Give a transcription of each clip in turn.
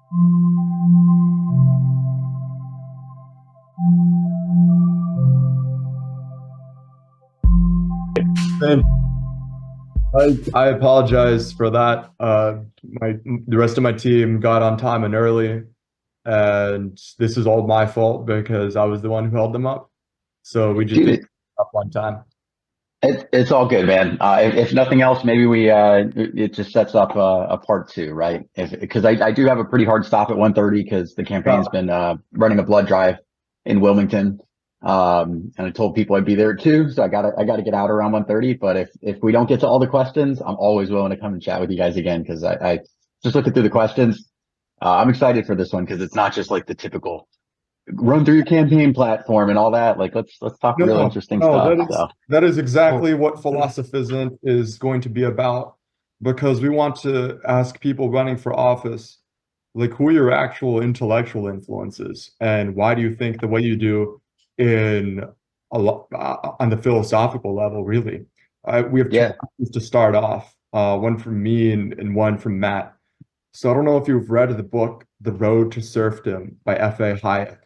Man, I apologize for that. The rest of my team got on time and early, and this is all my fault because I was the one who held them up. So we just Dude, did up one time. it's all good, man. If nothing else, maybe it just sets up a part two, right? Because I do have a pretty hard stop at 1:30 because the campaign's Yeah. been running a blood drive in Wilmington. And I told people I'd be there too, so I gotta get out around 1:30. But if we don't get to all the questions, I'm always willing to come and chat with you guys again because I just looking through the questions. I'm excited for this one because it's not just like the typical run through your campaign platform and all that. Like let's talk real No, interesting no, stuff. that is So that is Oh, exactly what Philosophisn't is going to be about, because we want to ask people running for office, like, who are your actual intellectual influences, and why do you think the way you do in a lot on the philosophical level, really. We have two yeah. questions to start off, one from me and one from Matt. So I don't know if you've read the book The Road to Serfdom by F.A. Hayek,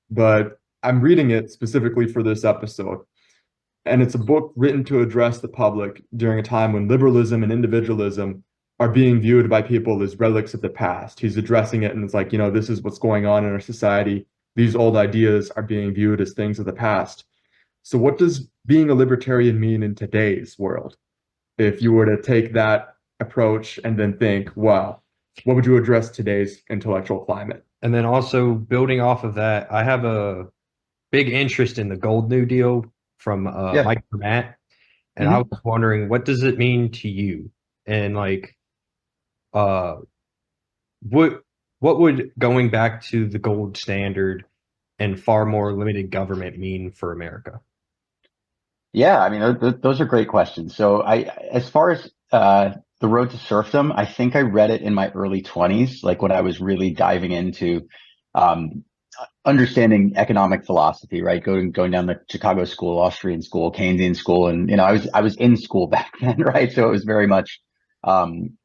but I'm reading it specifically for this episode. And it's a book written to address the public during a time when liberalism and individualism are being viewed by people as relics of the past. He's addressing it, and it's like, this is what's going on in our society. These old ideas are being viewed as things of the past. So, what does being a libertarian mean in today's world? If you were to take that approach and then think, wow, what would you address today's intellectual climate? and then also building off of that, I have a big interest in the Gold New Deal from Yeah. Mike and Matt, and I hmm was wondering, what does it mean to you? And like, uh, what what would going back to the gold standard and far more limited government mean for America? Yeah. I mean, those are great questions. So as far as the road to serfdom, I think I read it in my early 20s, like when I was really diving into um, understanding economic philosophy, right? Going down the Chicago school, Austrian school, Keynesian school, and I was in school back then, right? So it was very much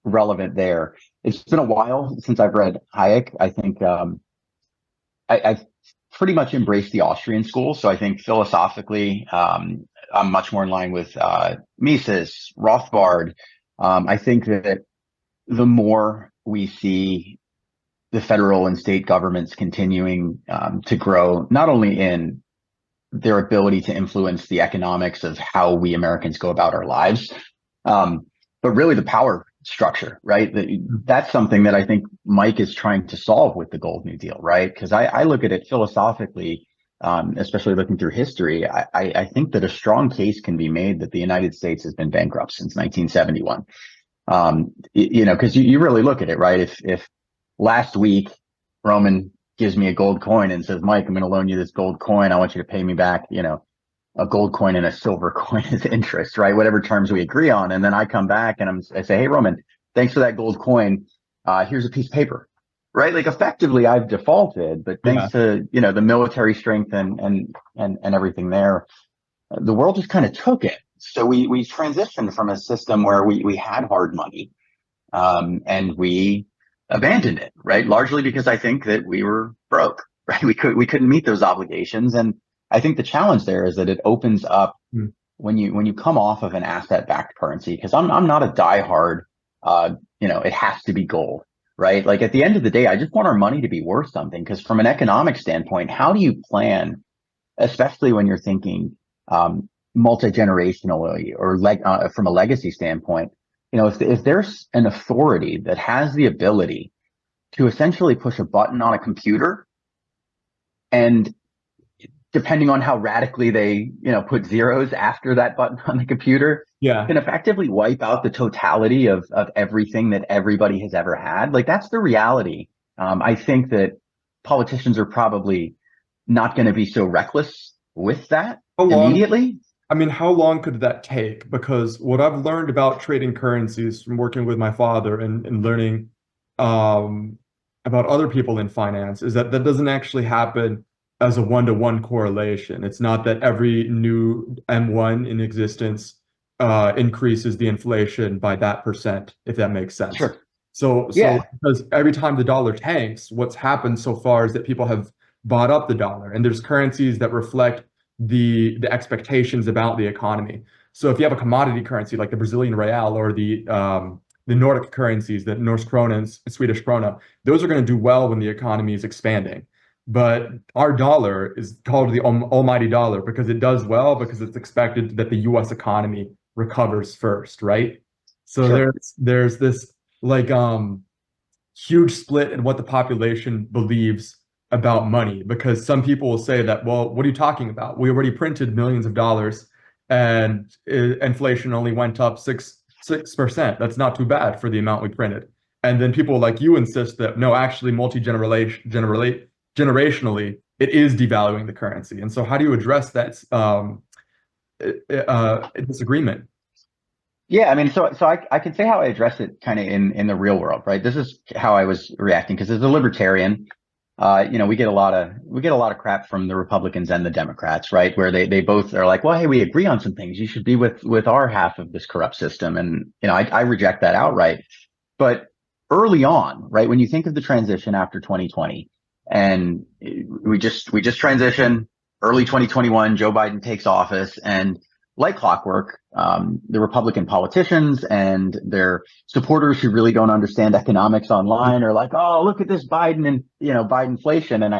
relevant there. It's been a while since I've read Hayek. I think I've pretty much embraced the Austrian school. So I think philosophically, I'm much more in line with Mises, Rothbard. I think that the more we see the federal and state governments continuing to grow, not only in their ability to influence the economics of how we Americans go about our lives, um, but really the power structure, right? That's something that I think Mike is trying to solve with the Gold New Deal, right? Because I look at it philosophically, especially looking through history. I think that a strong case can be made that the United States has been bankrupt since 1971. Because you really look at it, right? If last week Roman gives me a gold coin and says, Mike, I'm going to loan you this gold coin. I want you to pay me back, a gold coin and a silver coin as interest, right? Whatever terms we agree on. And then I come back and I say, hey, Roman, thanks for that gold coin. Here's a piece of paper, right? Like effectively I've defaulted, but Yeah. thanks to, the military strength and everything there, the world just kind of took it. So we transitioned from a system where we had hard money, and we abandoned it, right? Largely because I think that we were broke, right? We couldn't meet those obligations. And I think the challenge there is that it opens up Mm. when you come off of an asset backed currency, because I'm not a diehard, it has to be gold, right? Like at the end of the day, I just want our money to be worth something. Because from an economic standpoint, how do you plan, especially when you're thinking multi-generationally or from a legacy standpoint? If there's an authority that has the ability to essentially push a button on a computer, and depending on how radically they, put zeros after that button on the computer, Yeah. can effectively wipe out the totality of everything that everybody has ever had. Like that's the reality. I think that politicians are probably not going to be so reckless with that How long immediately. how long could that take? Because what I've learned about trading currencies from working with my father and learning um, about other people in finance is that that doesn't actually happen as a one-to-one correlation. It's not that every new M1 in existence increases the inflation by that percent, if that makes sense. Sure. So Yeah, because every time the dollar tanks, what's happened so far is that people have bought up the dollar, and there's currencies that reflect the expectations about the economy. So if you have a commodity currency like the Brazilian real or the Nordic currencies, the Norse krona and Swedish krona, those are going to do well when the economy is expanding. But our dollar is called the almighty dollar because it does well because it's expected that the US economy recovers first, right? So sure. there's this like huge split in what the population believes about money because some people will say that, well, what are you talking about? We already printed millions of dollars and inflation only went up 6%. That's not too bad for the amount we printed. And then people like you insist that no, actually generationally, it is devaluing the currency. And so how do you address that disagreement? Yeah, I mean, so I can say how I address it kind of in the real world, right? This is how I was reacting because as a libertarian, we get a lot of crap from the Republicans and the Democrats, right? Where they both are like, well, hey, we agree on some things. You should be with our half of this corrupt system, and I reject that outright. But early on, right, when you think of the transition after 2020, and we just transitioned early 2021, Joe Biden takes office, and like clockwork, the Republican politicians and their supporters who really don't understand economics online are like, "Oh, look at this Biden and Bidenflation," and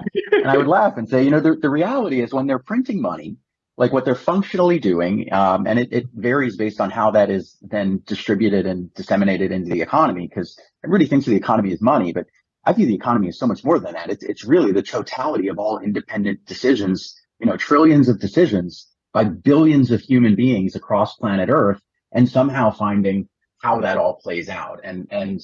I would laugh and say, the reality is when they're printing money, like what they're functionally doing, and it varies based on how that is then distributed and disseminated into the economy, because everybody thinks of the economy as money, but I view the economy as so much more than that. It's really the totality of all independent decisions, trillions of decisions by billions of human beings across planet Earth, and somehow finding how that all plays out. And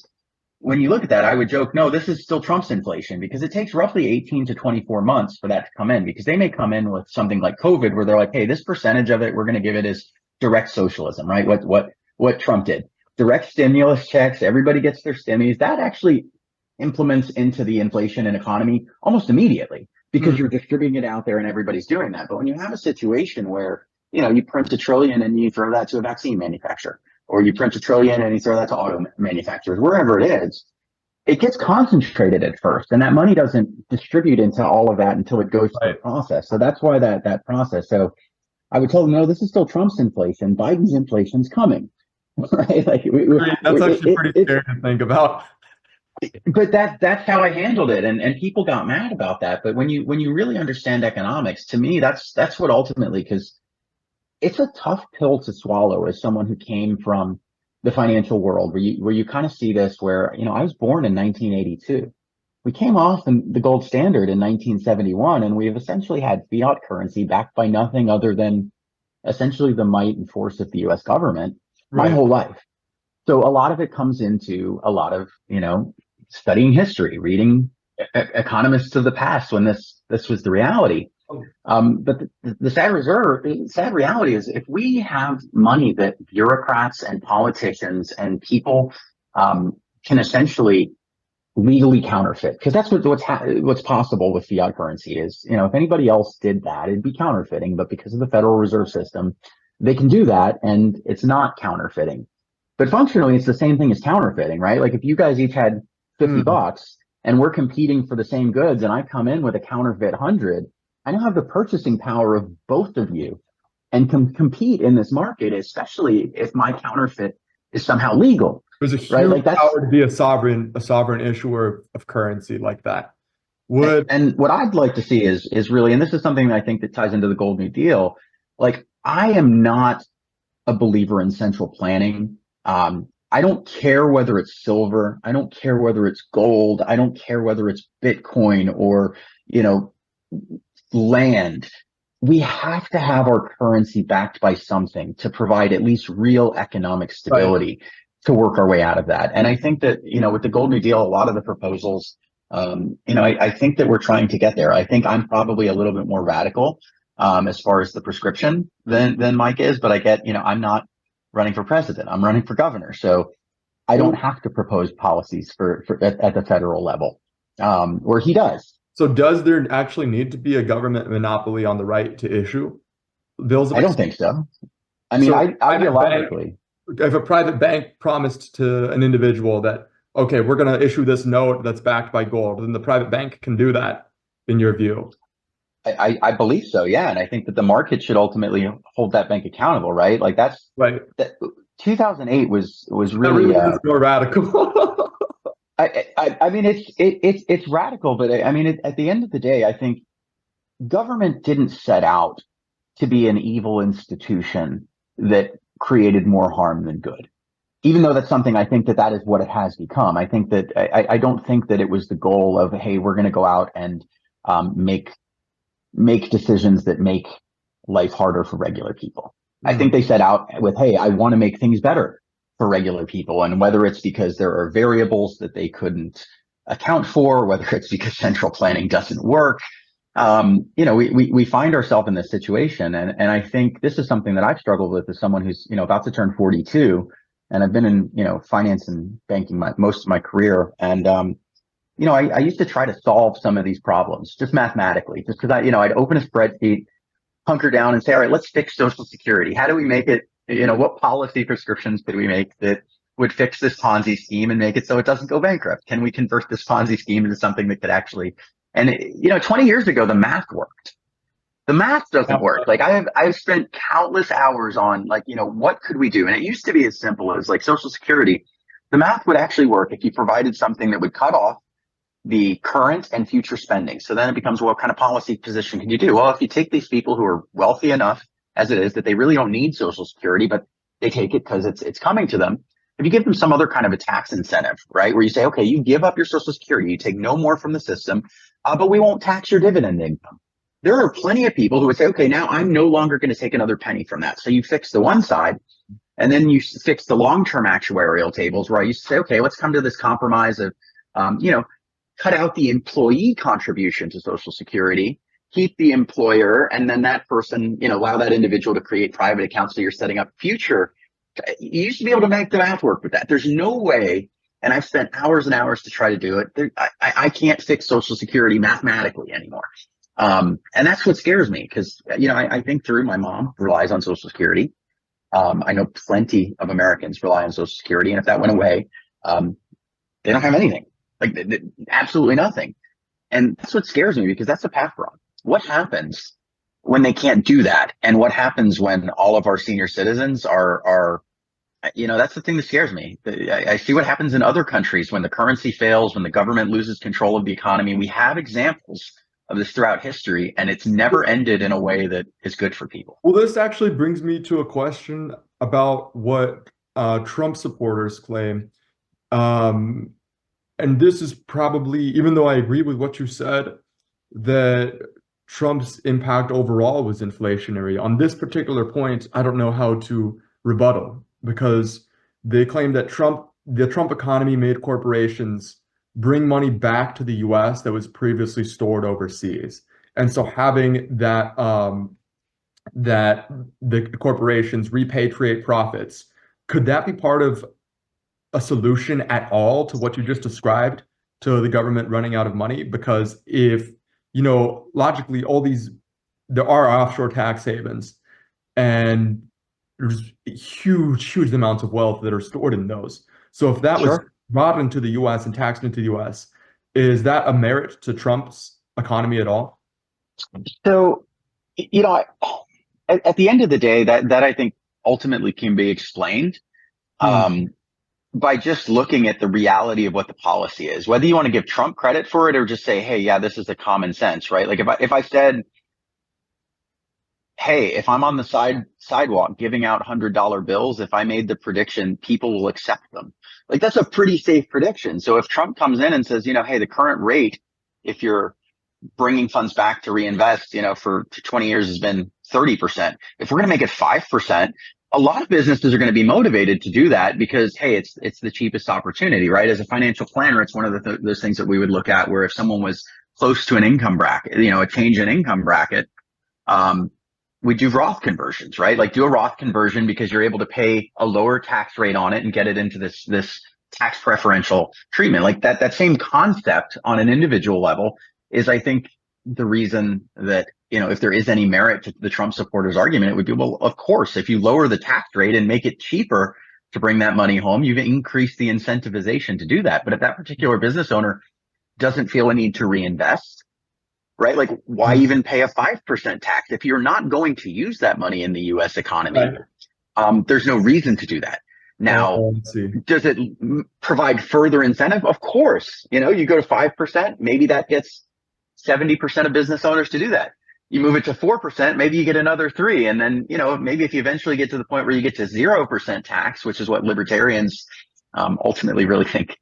when you look at that, I would joke, no, this is still Trump's inflation because it takes roughly 18 to 24 months for that to come in, because they may come in with something like COVID where they're like, hey, this percentage of it, we're going to give it as direct socialism, right? What Trump did. Direct stimulus checks, everybody gets their stimmies. That actually implements into the inflation and economy almost immediately because you're distributing it out there and everybody's doing that. But when you have a situation where, you print $1 trillion and you throw that to a vaccine manufacturer, or you print $1 trillion and you throw that to auto manufacturers, wherever it is, it gets concentrated at first, and that money doesn't distribute into all of that until it goes through the process. So that's why that process. So I would tell them, no, this is still Trump's inflation. Biden's inflation's coming, right? Like That's actually pretty scary to think about. but that's how I handled it, and people got mad about that. But when you really understand economics, to me, that's what ultimately, because it's a tough pill to swallow as someone who came from the financial world, where you kind of see this, where I was born in 1982. We came off in the gold standard in 1971, and we have essentially had fiat currency backed by nothing other than essentially the might and force of the U.S. government my Right. whole life. So a lot of it comes into a lot of, studying history, reading economists of the past when this was the reality. But the sad reality is, if we have money that bureaucrats and politicians and people can essentially legally counterfeit, because that's what's possible with fiat currency is, if anybody else did that, it'd be counterfeiting. But because of the Federal Reserve System, they can do that, and it's not counterfeiting. But functionally, it's the same thing as counterfeiting, right? Like if you guys each had $50 and we're competing for the same goods, and I come in with a counterfeit 100, I now have the purchasing power of both of you and can compete in this market, especially if my counterfeit is somehow legal, There's a right? huge Like that's, power to be a sovereign issuer of currency like that. Would and what I'd like to see is really, and this is something that I think that ties into the Gold New Deal. Like, I am not a believer in central planning. I don't care whether it's silver. I don't care whether it's gold. I don't care whether it's Bitcoin or, land. We have to have our currency backed by something to provide at least real economic stability to work our way out of that. And I think that, with the Gold New Deal, a lot of the proposals, I think that we're trying to get there. I think I'm probably a little bit more radical, as far as the prescription than Mike is, but I get, I'm not running for president. I'm running for governor. So I don't have to propose policies for at the federal level, where he does. So does there actually need to be a government monopoly on the right to issue bills of I don't think so. I mean, So ideologically, if a private bank promised to an individual that okay, we're going to issue this note that's backed by gold, then the private bank can do that, in your view. I believe so, yeah. And I think that the market should ultimately hold that bank accountable, right? Like Right. that 2008 was That really, really is more radical. I mean, it's radical, but I mean, at the end of the day, I think government didn't set out to be an evil institution that created more harm than good. Even though that's something I think that is what it has become. I think that I don't think that it was the goal of, hey, we're going to go out and make decisions that make life harder for regular people. I think they set out with, hey, I want to make things better for regular people. And whether it's because there are variables that they couldn't account for, whether it's because central planning doesn't work, we find ourselves in this situation. And I think this is something that I've struggled with as someone who's, about to turn 42. And I've been in, finance and banking most of my career. And, I used to try to solve some of these problems just mathematically, just because I'd open a spreadsheet, hunker down and say, all right, let's fix Social Security. How do we make it, what policy prescriptions could we make that would fix this Ponzi scheme and make it so it doesn't go bankrupt? Can we convert this Ponzi scheme into something that could actually, 20 years ago, the math worked. The math doesn't work. Like I've spent countless hours on what could we do? And it used to be as simple as like Social Security. The math would actually work if you provided something that would cut off the current and future spending. So then it becomes, what kind of policy position can you do? Well, if you take these people who are wealthy enough as it is that they really don't need Social Security, but they take it because it's coming to them. If you give them some other kind of a tax incentive, right, where you say, okay, you give up your Social Security, you take no more from the system, but we won't tax your dividend income. There are plenty of people who would say, okay, now I'm no longer going to take another penny from that. So you fix the one side, and then you fix the long-term actuarial tables where I used to say, okay, let's come to this compromise of, cut out the employee contribution to Social Security, keep the employer, and then that person, allow that individual to create private accounts so you're setting up future. You used to be able to make the math work with that. There's no way, and I've spent hours and hours to try to do it. I can't fix Social Security mathematically anymore. And that's what scares me because, I think through my mom relies on Social Security. I know plenty of Americans rely on Social Security. And if that went away, they don't have anything, like absolutely nothing. And that's what scares me because that's the path we're on. What happens when they can't do that? And what happens when all of our senior citizens are that's the thing that scares me. I see what happens in other countries when the currency fails, when the government loses control of the economy. We have examples of this throughout history, and it's never ended in a way that is good for people. Well, this actually brings me to a question about what Trump supporters claim. And this is probably, even though I agree with what you said, that Trump's impact overall was inflationary. On this particular point, I don't know how to rebuttal because they claim that the Trump economy made corporations bring money back to the US that was previously stored overseas. And so having that that the corporations repatriate profits, could that be part of a solution at all to what you just described to the government running out of money? Because if, logically there are offshore tax havens and there's huge amounts of wealth that are stored in those. So if that was brought into the US and taxed into the US, is that a merit to Trump's economy at all? So, at the end of the day, that I think ultimately can be explained by just looking at the reality of what the policy is, whether you want to give Trump credit for it or just say, hey, yeah, this is a common sense, right? Like if I said, hey, if I'm on the sidewalk giving out $100 bills, if I made the prediction, people will accept them. Like that's a pretty safe prediction. So if Trump comes in and says, hey, the current rate, if you're bringing funds back to reinvest, for 20 years has been 30%. If we're going to make it 5%, a lot of businesses are going to be motivated to do that because, hey, it's the cheapest opportunity, right? As a financial planner, it's one of those things that we would look at where if someone was close to an income bracket, a change in income bracket, we do Roth conversions, right? Like do a Roth conversion because you're able to pay a lower tax rate on it and get it into this tax preferential treatment. Like that same concept on an individual level is, I think, the reason that, if there is any merit to the Trump supporters argument, it would be, well, of course, if you lower the tax rate and make it cheaper to bring that money home, you've increased the incentivization to do that. But if that particular business owner doesn't feel a need to reinvest, right? Like, why even pay a 5% tax? If you're not going to use that money in the US economy, there's no reason to do that. Now, let's see. does it provide further incentive? Of course. You go to 5%, maybe that gets 70% of business owners to do that. You move it to 4%, maybe you get another 3. And then, maybe if you eventually get to the point where you get to 0% tax, which is what libertarians ultimately really think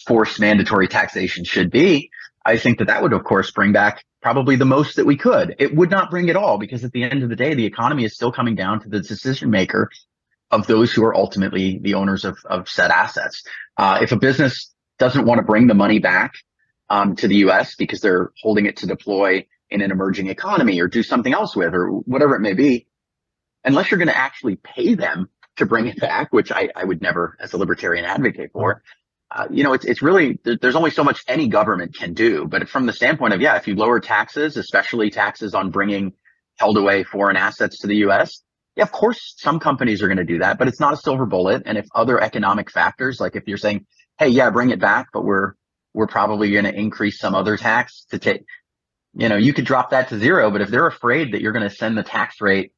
forced mandatory taxation should be, I think that would, of course, bring back probably the most that we could. It would not bring it all, because at the end of the day, the economy is still coming down to the decision maker of those who are ultimately the owners of said assets. If a business doesn't want to bring the money back to the US because they're holding it to deploy in an emerging economy or do something else with, or whatever it may be, unless you're going to actually pay them to bring it back, which I would never, as a libertarian, advocate for. It's really, there's only so much any government can do. But from the standpoint of, if you lower taxes, especially taxes on bringing held away foreign assets to the US, of course, some companies are going to do that, but it's not a silver bullet. And if other economic factors, like if you're saying, hey, bring it back, but we're probably going to increase some other tax to take, you could drop that to 0. But if they're afraid that you're going to send the tax rate,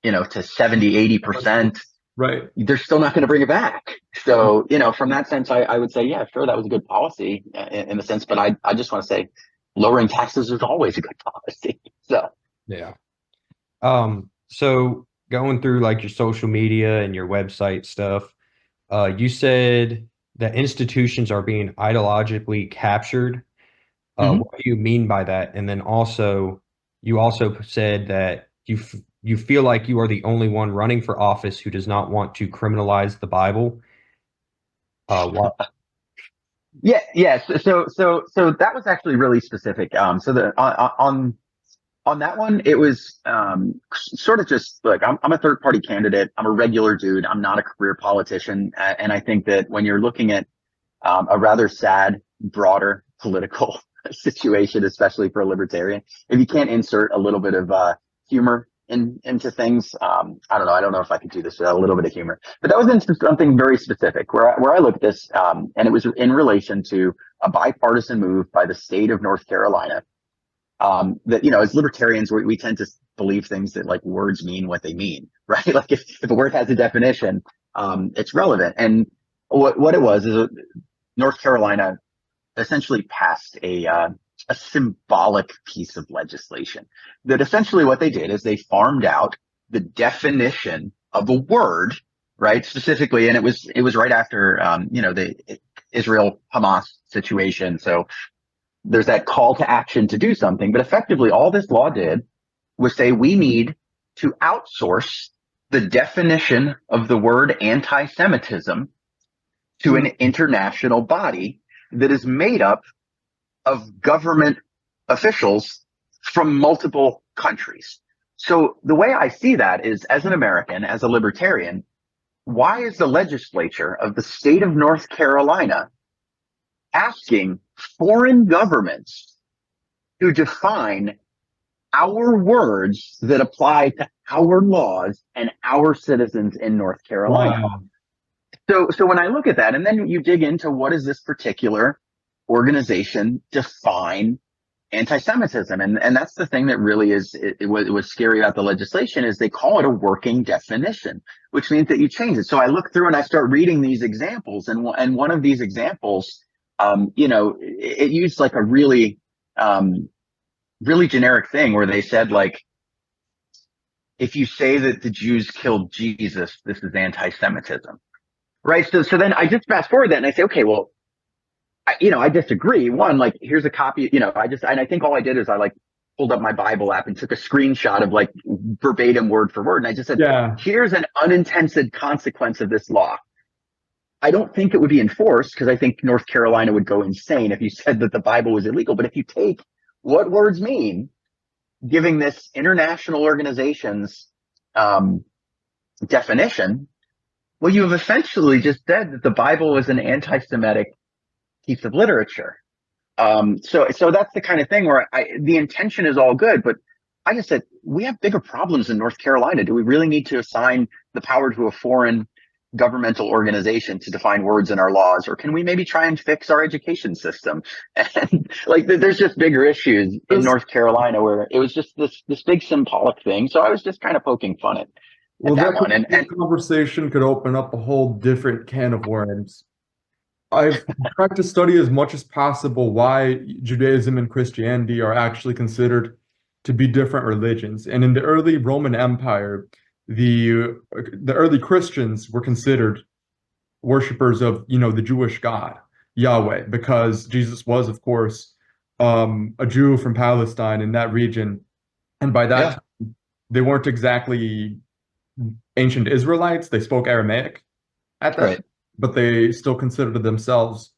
to 70, 80%, right, they're still not going to bring it back. So, from that sense, I would say, sure, that was a good policy in the sense, but I just want to say lowering taxes is always a good policy. So, yeah. So going through like your social media and your website stuff, you said that institutions are being ideologically captured. What do you mean by that? And then you also said that you feel like you are the only one running for office who does not want to criminalize the Bible. Why? Yes. So that was actually really specific. So on that one, it was sort of just like, I'm a third party candidate. I'm a regular dude. I'm not a career politician. And I think that when you're looking at a rather sad, broader political situation, especially for a libertarian, if you can't insert a little bit of humor into things, I don't know. I don't know if I could do this without a little bit of humor. But that was into something very specific where I look at this, and it was in relation to a bipartisan move by the state of North Carolina. That, as libertarians, we tend to believe things that like words mean what they mean, right? Like if a word has a definition, it's relevant. And what it was is North Carolina essentially passed a symbolic piece of legislation that essentially what they did is they farmed out the definition of a word, right? Specifically, and it was right after the Israel Hamas situation. So there's that call to action to do something, but effectively all this law did was say we need to outsource the definition of the word anti-Semitism to an international body that is made up of government officials from multiple countries. So the way I see that is, as an American, as a libertarian, why is the legislature of the state of North Carolina asking foreign governments to define our words that apply to our laws and our citizens in North Carolina? Wow. So when I look at that, and then you dig into what does this particular organization define anti-Semitism, and that's the thing that really is it was scary about the legislation is they call it a working definition, which means that you change it. So I look through and I start reading these examples, and one of these examples, it used like a really generic thing where they said, like, if you say that the Jews killed Jesus, this is anti-Semitism, right? So then I just fast forward that and I say, okay, well, I disagree. One, like, here's a copy, and I think all I did is I like pulled up my Bible app and took a screenshot of like verbatim word for word. And I just said, here's an unintended consequence of this law. I don't think it would be enforced because I think North Carolina would go insane if you said that the Bible was illegal. But if you take what words mean, giving this international organization's definition, well, you have essentially just said that the Bible is an anti-Semitic piece of literature. So that's the kind of thing where the intention is all good, but I just said, we have bigger problems in North Carolina. Do we really need to assign the power to a foreign governmental organization to define words in our laws, or can we maybe try and fix our education system? And like, there's just bigger issues in North Carolina where it was just this big symbolic thing. So I was just kind of poking fun at Well, that that one. And conversation could open up a whole different can of worms. I've tried to study as much as possible why Judaism and Christianity are actually considered to be different religions. And in the early Roman Empire, the early Christians were considered worshipers of, the Jewish God, Yahweh, because Jesus was, of course, a Jew from Palestine in that region. And by that yeah, time, they weren't exactly ancient Israelites. They spoke Aramaic at that right. time, but they still considered themselves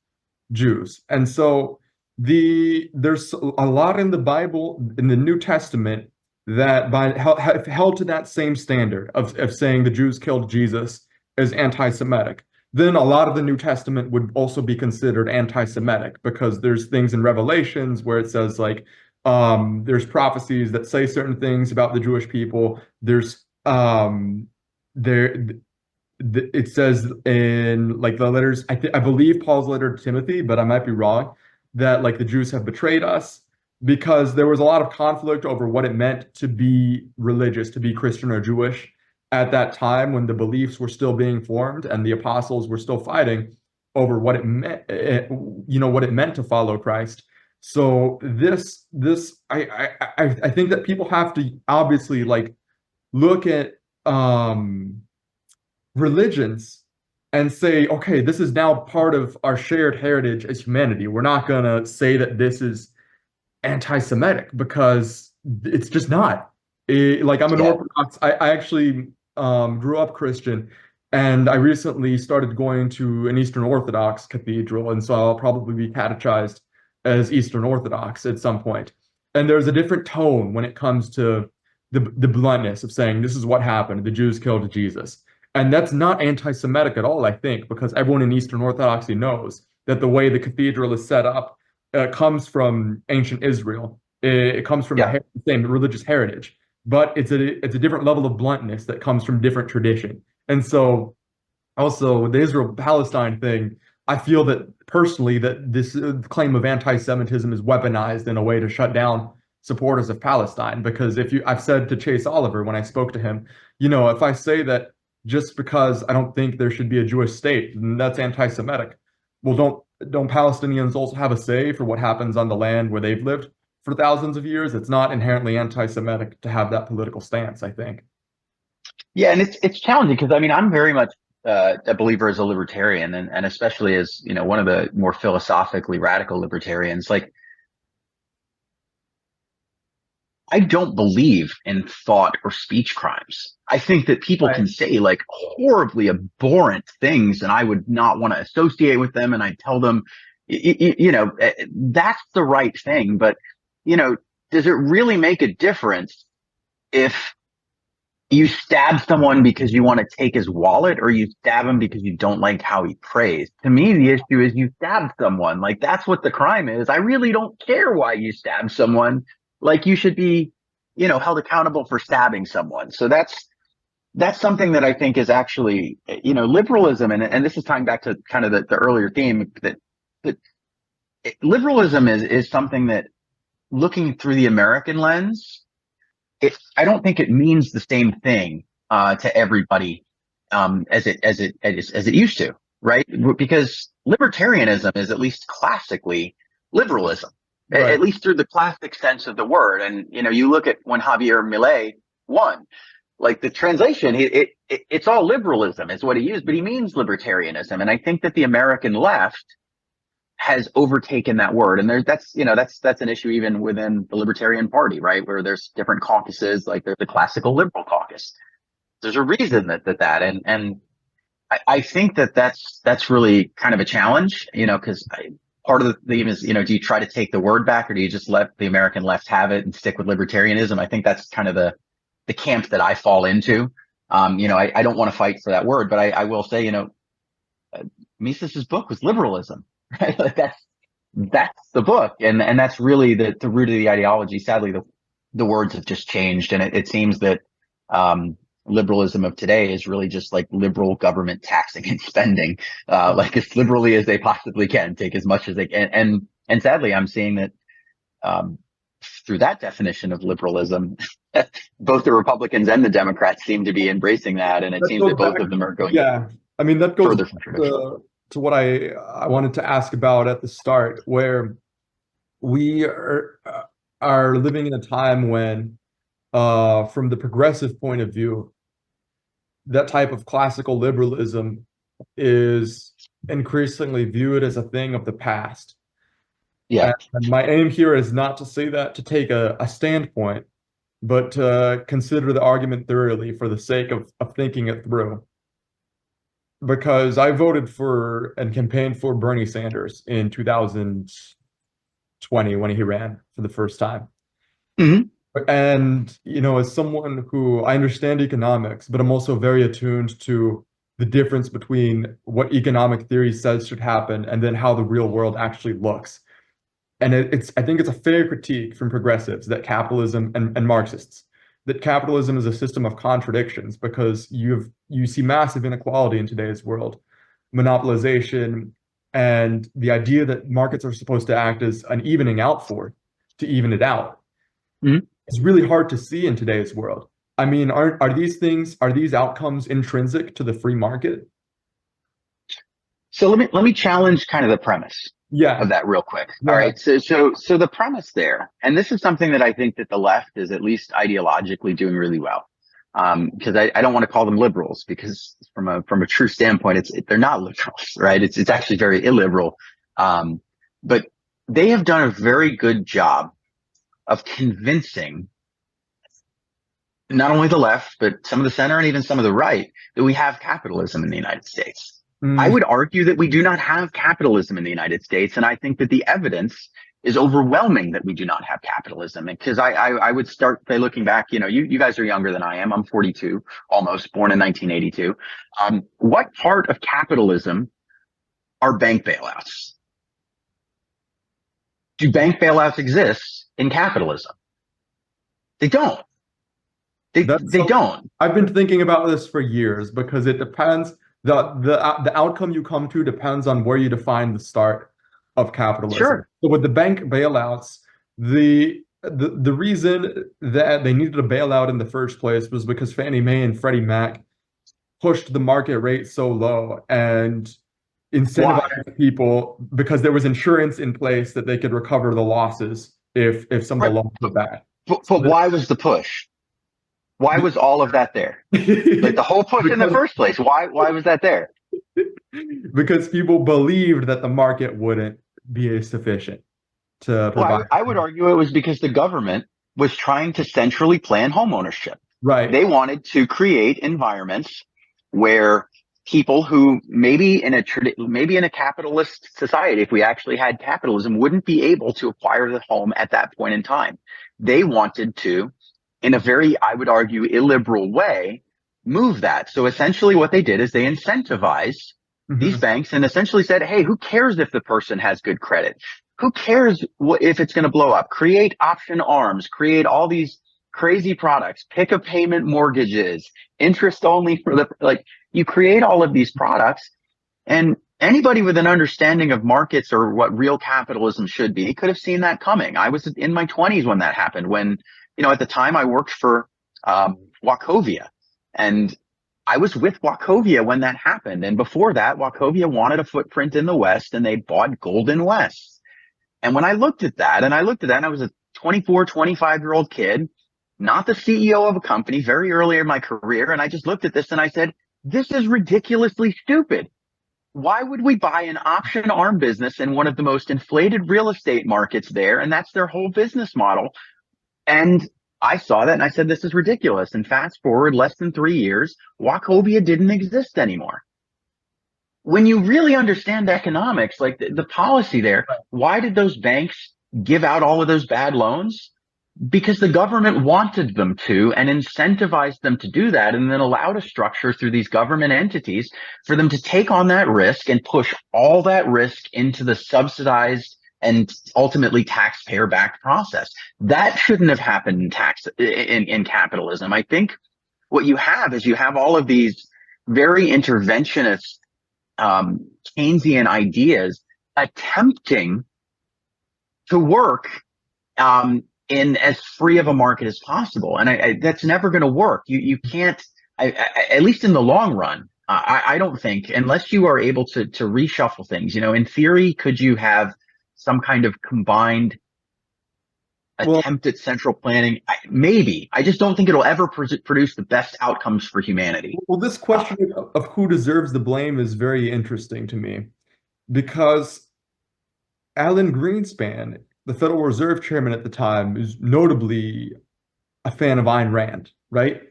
Jews. And so there's a lot in the Bible, in the New Testament, that have held to that same standard of saying the Jews killed Jesus as anti-Semitic. Then a lot of the New Testament would also be considered anti-Semitic because there's things in Revelations where it says like there's prophecies that say certain things about the Jewish people. There's there it says in like the letters, I believe Paul's letter to Timothy, but I might be wrong, that like the Jews have betrayed us because there was a lot of conflict over what it meant to be religious, to be Christian or Jewish at that time when the beliefs were still being formed and the apostles were still fighting over what it meant, what it meant to follow Christ. So I think that people have to obviously like look at religions and say, okay, this is now part of our shared heritage as humanity. We're not going to say that this is anti-Semitic because it's just not. Like I'm an Yeah. Orthodox. I actually grew up Christian, and I recently started going to an Eastern Orthodox cathedral, and so I'll probably be catechized as Eastern Orthodox at some point. And there's a different tone when it comes to the bluntness of saying this is what happened. The Jews killed Jesus. And that's not anti-Semitic at all, I think, because everyone in Eastern Orthodoxy knows that the way the cathedral is set up comes from ancient Israel. It comes from Yeah. the same religious heritage, but it's a different level of bluntness that comes from different tradition. And so, also with the Israel-Palestine thing, I feel that personally that this claim of anti-Semitism is weaponized in a way to shut down supporters of Palestine. Because I've said to Chase Oliver when I spoke to him, if I say that just because I don't think there should be a Jewish state, then that's anti-Semitic. Well, don't Palestinians also have a say for what happens on the land where they've lived for thousands of years? It's not inherently anti-Semitic to have that political stance, I think. Yeah, and it's challenging because I mean I'm very much a believer as a libertarian, and especially as one of the more philosophically radical libertarians. Like, I don't believe in thought or speech crimes. I think that people Right. can say like horribly abhorrent things, and I would not want to associate with them. And I tell them, that's the right thing. But does it really make a difference if you stab someone because you want to take his wallet, or you stab him because you don't like how he prays? To me, the issue is you stabbed someone. Like, that's what the crime is. I really don't care why you stab someone. Like, you should be, held accountable for stabbing someone. So that's something that I think is actually, liberalism. And this is tying back to kind of the earlier theme that liberalism is something that, looking through the American lens, I don't think it means the same thing to everybody as it used to, right? Because libertarianism is at least classically liberalism, Right. at least through the classic sense of the word. And you look at when Javier Milei won, like the translation, it's all liberalism is what he used, but he means libertarianism. And I think that the American left has overtaken that word. And that's an issue even within the Libertarian Party, right? Where there's different caucuses, like there's the classical liberal caucus. There's a reason and I think that's really kind of a challenge, because part of the theme is, do you try to take the word back, or do you just let the American left have it and stick with libertarianism? I think that's kind of the camp that I fall into. I don't want to fight for that word, but I will say, Mises's book was liberalism, right? Like that's the book, and that's really the root of the ideology. Sadly, the words have just changed, and it seems that liberalism of today is really just like liberal government taxing and spending, like as liberally as they possibly can, take as much as they can. And sadly, I'm seeing that, through that definition of liberalism, both the Republicans and the Democrats seem to be embracing that. And it That seems goes that both back, of them are going yeah. I mean, that goes further back from traditional. to what I wanted to ask about at the start, where we are living in a time when, from the progressive point of view, that type of classical liberalism is increasingly viewed as a thing of the past. Yeah. And my aim here is not to say that to take a standpoint, but to consider the argument thoroughly for the sake of thinking it through. Because I voted for and campaigned for Bernie Sanders in 2020 when he ran for the first time. Mhm. And, as someone who I understand economics, but I'm also very attuned to the difference between what economic theory says should happen and then how the real world actually looks. And I think it's a fair critique from progressives that capitalism and Marxists, that capitalism is a system of contradictions because you see massive inequality in today's world, monopolization, and the idea that markets are supposed to act as an evening out for to even it out. Mhm. It's really hard to see in today's world. I mean, are these outcomes intrinsic to the free market? So let me challenge kind of the premise Yeah. of that real quick. Go All ahead. right. So the premise there, and this is something that I think that the left is at least ideologically doing really well. Because I don't want to call them liberals, because from a true standpoint, they're not liberals, right? It's actually very illiberal. But they have done a very good job of convincing not only the left, but some of the center and even some of the right, that we have capitalism in the United States. I would argue that we do not have capitalism in the United States. And I think that the evidence is overwhelming that we do not have capitalism. Because I would start by looking back, you guys are younger than I am. I'm 42, almost, born in 1982. What part of capitalism are bank bailouts? Do bank bailouts exist in capitalism? They don't. They don't. I've been thinking about this for years because it depends. The outcome you come to depends on where you define the start of capitalism. Sure. So with the bank bailouts, the reason that they needed a bailout in the first place was because Fannie Mae and Freddie Mac pushed the market rate so low and incentivized people because there was insurance in place that they could recover the losses if some of the loans were bad. But why was the push? Why was all of that there? Like the whole push in the first place. Why was that there? Because people believed that the market wouldn't be sufficient to provide. Well, I would argue it was because the government was trying to centrally plan homeownership. Right. They wanted to create environments where people who maybe in a capitalist society, if we actually had capitalism, wouldn't be able to acquire the home at that point in time. They wanted to, in a very, I would argue, illiberal way, move that. So essentially what they did is they incentivized these banks and essentially said, hey, who cares if the person has good credit? Who cares if it's going to blow up? Create option arms, create all these crazy products, pick a payment mortgages, interest only for you create all of these products, and anybody with an understanding of markets or what real capitalism should be could have seen that coming. I was in my 20s when that happened, when, at the time I worked for Wachovia, and I was with Wachovia when that happened. And before that, Wachovia wanted a footprint in the West, and they bought Golden West. And when I looked at that, and I was a 24, 25-year-old kid, not the CEO of a company, very early in my career. And I just looked at this and I said, this is ridiculously stupid. Why would we buy an option arm business in one of the most inflated real estate markets there? And that's their whole business model. And I saw that and I said, this is ridiculous. And fast forward less than 3 years, Wachovia didn't exist anymore. When you really understand economics, like the policy there, why did those banks give out all of those bad loans? Because the government wanted them to and incentivized them to do that, and then allowed a structure through these government entities for them to take on that risk and push all that risk into the subsidized and ultimately taxpayer-backed process. That shouldn't have happened in capitalism. I think what you have is you have all of these very interventionist Keynesian ideas attempting to work in as free of a market as possible. And that's never going to work. You can't, at least in the long run, I don't think, unless you are able to reshuffle things. In theory, could you have some kind of combined attempt at central planning? Maybe. I just don't think it'll ever produce the best outcomes for humanity. Well, this question of who deserves the blame is very interesting to me, because Alan Greenspan, the Federal Reserve chairman at the time, is notably a fan of Ayn Rand, right?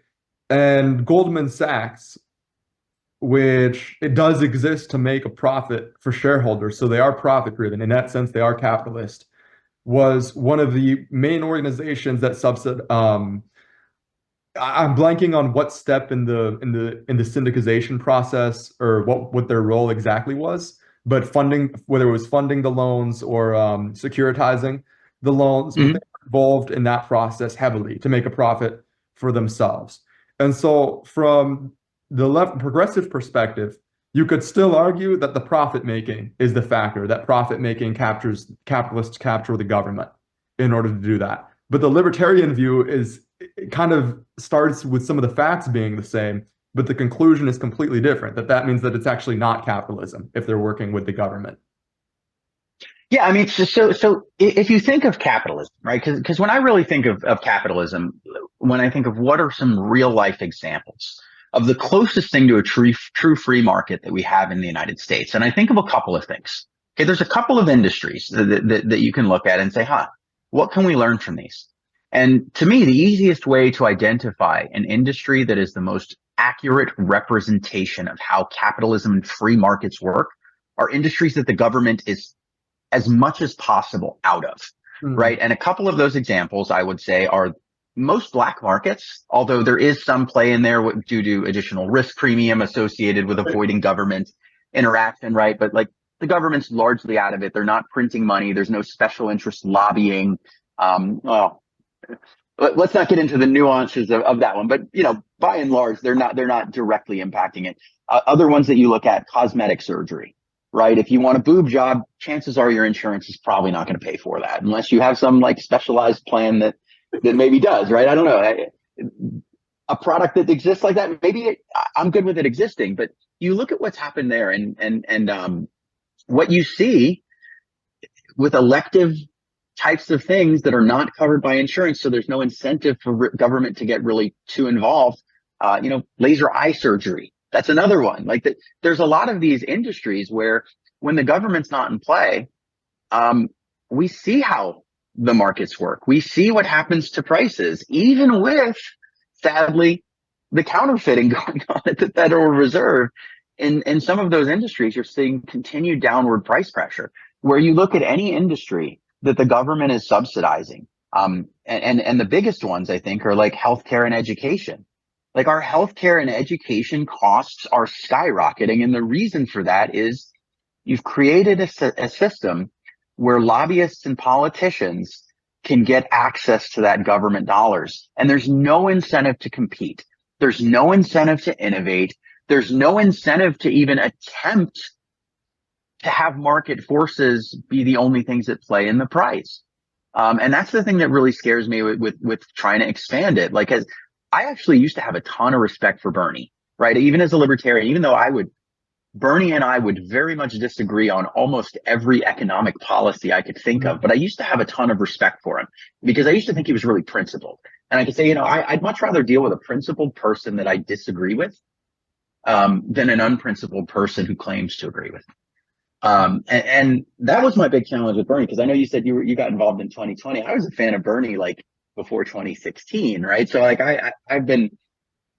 And Goldman Sachs, which it does exist to make a profit for shareholders, so they are profit driven. In that sense, they are capitalist, was one of the main organizations that I'm blanking on what step in the syndicization process, or what their role exactly was, but funding, whether it was funding the loans or securitizing the loans, but they were involved in that process heavily to make a profit for themselves. And so from the left progressive perspective, you could still argue that the profit making is the factor, that profit making capitalists capture the government in order to do that. But the libertarian view is, it kind of starts with some of the facts being the same, but the conclusion is completely different, that means that it's actually not capitalism if they're working with the government. Yeah, I mean, so if you think of capitalism, right? Because when I really think of capitalism, when I think of what are some real life examples of the closest thing to a true free market that we have in the United States, and I think of a couple of things. Okay, there's a couple of industries that you can look at and say, what can we learn from these? And to me, the easiest way to identify an industry that is the most accurate representation of how capitalism and free markets work are industries that the government is as much as possible out of, right? And a couple of those examples I would say are most black markets, although there is some play in there due to additional risk premium associated with avoiding government interaction, right? But like the government's largely out of it. They're not printing money. There's no special interest lobbying. Well, let's not get into the nuances of that one, but by and large, they're not directly impacting it. Other ones that you look at, cosmetic surgery, right? If you want a boob job, chances are your insurance is probably not going to pay for that unless you have some like specialized plan that maybe does, right? I don't know. A product that exists like that, maybe I'm good with it existing, but you look at what's happened there and what you see with elective types of things that are not covered by insurance. So there's no incentive for government to get really too involved. Laser eye surgery. That's another one. Like there's a lot of these industries where when the government's not in play, we see how the markets work. We see what happens to prices, even with, sadly, the counterfeiting going on at the Federal Reserve. In some of those industries, you're seeing continued downward price pressure, where you look at any industry that the government is subsidizing. And the biggest ones, I think, are like healthcare and education. Like our healthcare and education costs are skyrocketing. And the reason for that is you've created a system where lobbyists and politicians can get access to that government dollars. And there's no incentive to compete. There's no incentive to innovate. There's no incentive to even attempt to have market forces be the only things that play in the price. And that's the thing that really scares me with trying to expand it. Like, as I actually used to have a ton of respect for Bernie, right? Even as a libertarian, even though Bernie and I would very much disagree on almost every economic policy I could think of, but I used to have a ton of respect for him because I used to think he was really principled. And I could say, I'd much rather deal with a principled person that I disagree with than an unprincipled person who claims to agree with. And that was my big challenge with Bernie, because I know you said you got involved in 2020. I was a fan of Bernie like before 2016, right? So like I've been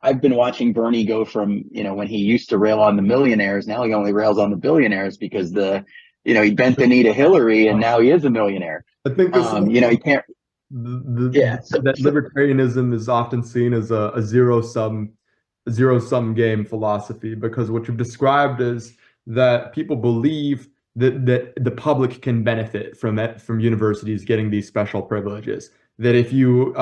watching Bernie go from, when he used to rail on the millionaires, now he only rails on the billionaires because he bent the knee to Hillary and now he is a millionaire. I think this he can't. That libertarianism is often seen as a zero sum game philosophy, because what you've described is that people believe that the public can benefit from universities getting these special privileges. that if you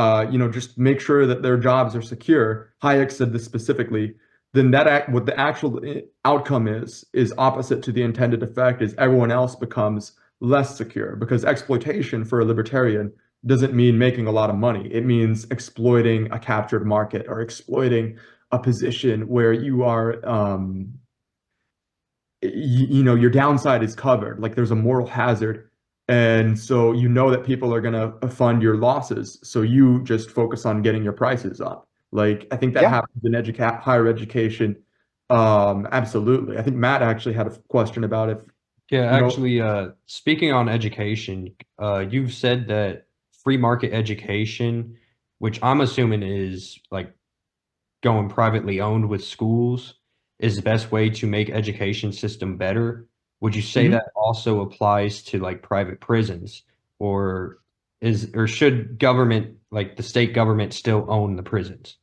just make sure that their jobs are secure, Hayek said this specifically, then what the actual outcome is opposite to the intended effect, is everyone else becomes less secure, because exploitation for a libertarian doesn't mean making a lot of money. It means exploiting a captured market or exploiting a position where you are your downside is covered, like there's a moral hazard, and so you know that people are going to fund your losses, so you just focus on getting your prices up. Like I think that Yeah. happens in higher education. Absolutely. I think Matt actually had a question about if Yeah, you know actually, speaking on education, you've said that free market education, which I'm assuming is like going privately owned with schools, is the best way to make education system better. Would you say Mhm. that also applies to like private prisons, or should government, like the state government, still own the prisons?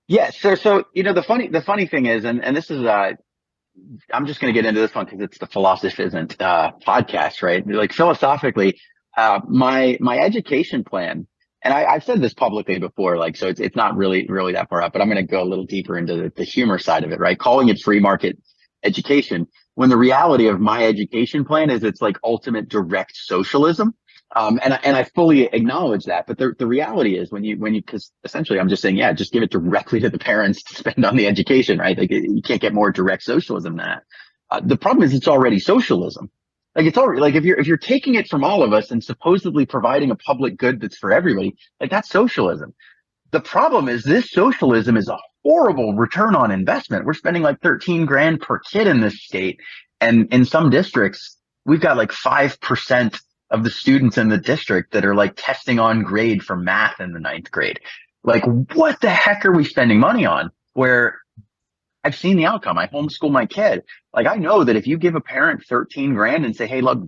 Yeah. So, the funny thing is, and this is, I'm just going to get into this one because it's the Philosophisn't podcast, right? Like philosophically, my education plan, and I've said this publicly before, like so it's not really that far up, but I'm going to go a little deeper into the humor side of it, right? Calling it free market education when the reality of my education plan is it's like ultimate direct socialism. And I fully acknowledge that, but the reality is because essentially I'm just saying, yeah, just give it directly to the parents to spend on the education, right? Like you can't get more direct socialism than that. The problem is it's already socialism. Like it's already like if you're taking it from all of us and supposedly providing a public good that's for everybody, like that's socialism. The problem is this socialism is a horrible return on investment. We're spending like 13 grand per kid in this state. And in some districts, we've got like 5% of the students in the district that are like testing on grade for math in the ninth grade. Like, what the heck are we spending money on? Where I've seen the outcome. I homeschool my kid. Like, I know that if you give a parent 13 grand and say, hey, look,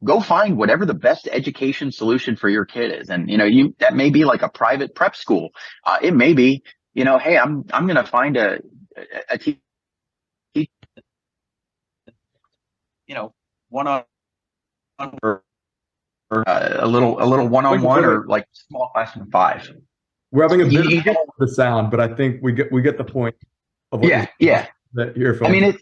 go find whatever the best education solution for your kid is. And, that may be like a private prep school. It may be, hey, I'm going to find a teacher, one on or a little one-on-one or like small class of 5. we're having a bit of You just, trouble with the sound, but I think we get the point of what you're yeah. that I mean, earphones.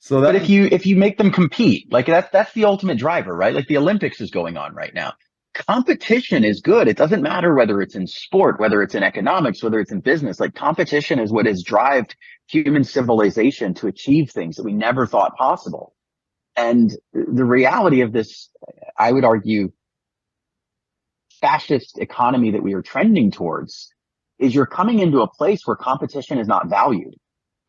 So but that if you make them compete, like that's the ultimate driver, right? Like the Olympics is going on right now. Competition is good. It doesn't matter whether it's in sport, whether it's in economics, whether it's in business. Like competition is what has driven human civilization to achieve things that we never thought possible. And the reality of this, I would argue, fascist economy that we are trending towards is you're coming into a place where competition is not valued.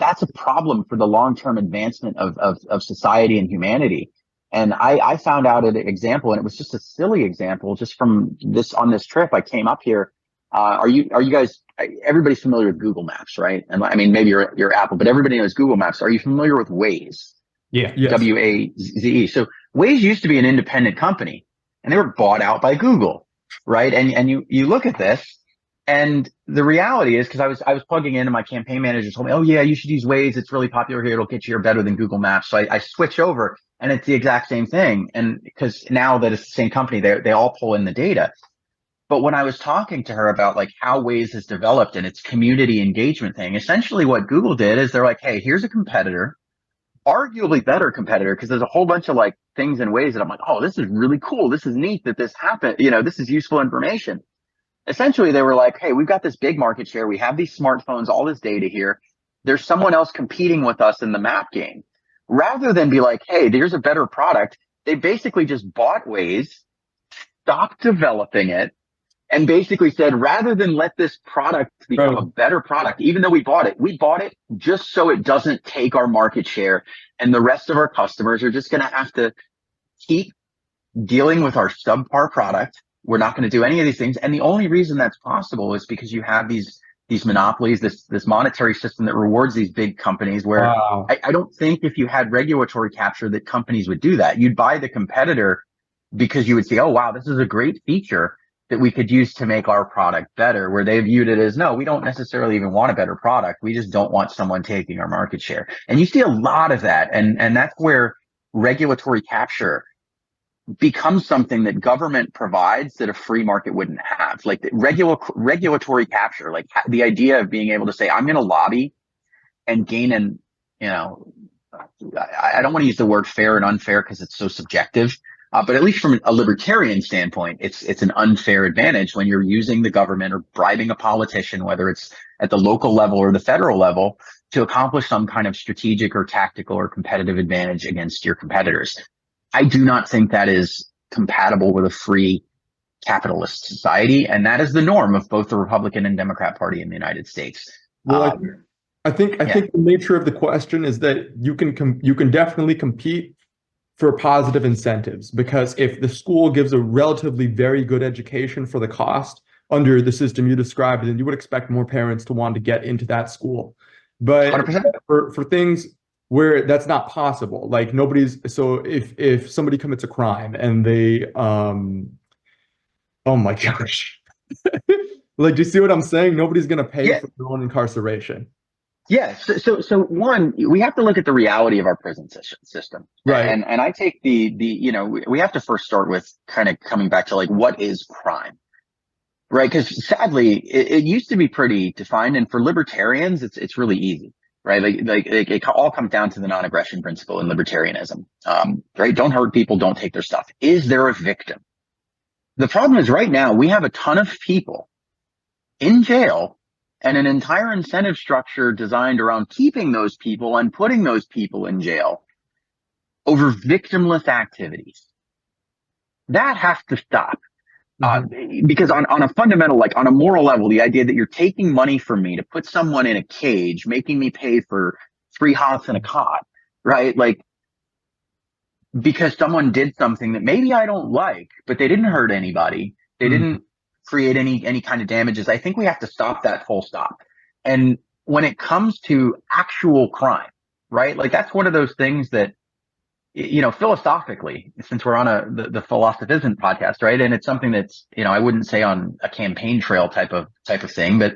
That's a problem for the long-term advancement of society and humanity. And I found out an example, and it was just a silly example, just from on this trip. I came up here. Are you guys? Everybody's familiar with Google Maps, right? And I mean, maybe you're Apple, but everybody knows Google Maps. Are you familiar with Waze? Yeah. yes. WAZE. So Waze used to be an independent company, and they were bought out by Google, right? And you look at this. And the reality is, because I was plugging in and my campaign manager told me, oh yeah, you should use Waze. It's really popular here. It'll get you here better than Google Maps. So I switch over and it's the exact same thing. And because now that it's the same company, they all pull in the data. But when I was talking to her about like how Waze has developed and its community engagement thing, essentially what Google did is they're like, hey, here's a competitor, arguably better competitor, because there's a whole bunch of like things in Waze that I'm like, oh, this is really cool. This is neat that this happened. This is useful information. Essentially, they were like, hey, we've got this big market share. We have these smartphones, all this data here. There's someone else competing with us in the map game. Rather than be like, hey, there's a better product, they basically just bought Waze, stopped developing it, and basically said, rather than let this product become a better product, even though we bought it just so it doesn't take our market share. And the rest of our customers are just going to have to keep dealing with our subpar product. We're not going to do any of these things. And the only reason that's possible is because you have these monopolies, this monetary system that rewards these big companies where Wow. I don't think if you had regulatory capture that companies would do that. You'd buy the competitor because you would see, oh, wow, this is a great feature that we could use to make our product better, where they viewed it as, no, we don't necessarily even want a better product. We just don't want someone taking our market share. And you see a lot of that. And that's where regulatory capture becomes something that government provides that a free market wouldn't have. Like the regulatory capture, like the idea of being able to say, I'm going to lobby and gain an, you know, I don't want to use the word fair and unfair because it's so subjective. But at least from a libertarian standpoint, it's an unfair advantage when you're using the government or bribing a politician, whether it's at the local level or the federal level, to accomplish some kind of strategic or tactical or competitive advantage against your competitors. I do not think that is compatible with a free capitalist society, and that is the norm of both the Republican and Democrat Party in the United States. Well, I think the nature of the question is that you can definitely compete for positive incentives, because if the school gives a relatively very good education for the cost under the system you described, then you would expect more parents to want to get into that school. But 100%. for things where that's not possible, like so if somebody commits a crime and they oh my gosh. Like, do you see what I'm saying? Nobody's gonna pay for their own incarceration. Yes. So one, we have to look at the reality of our prison system. Right. And I take we have to first start with kind of coming back to like, what is crime? Right. Because sadly, it used to be pretty defined. And for libertarians, it's really easy. Right. Like it all comes down to the non-aggression principle in libertarianism. Right. Don't hurt people. Don't take their stuff. Is there a victim? The problem is right now we have a ton of people in jail and an entire incentive structure designed around keeping those people and putting those people in jail over victimless activities. That has to stop. Because on a fundamental, like on a moral level, the idea that you're taking money from me to put someone in a cage, making me pay for 3 hots and a cot, right? Like, because someone did something that maybe I don't like, but they didn't hurt anybody. They didn't create any kind of damages. I think we have to stop that, full stop. And when it comes to actual crime, right? Like that's one of those things that, philosophically, since we're on the Philosophisn't podcast, right? And it's something that's, I wouldn't say on a campaign trail type of thing, but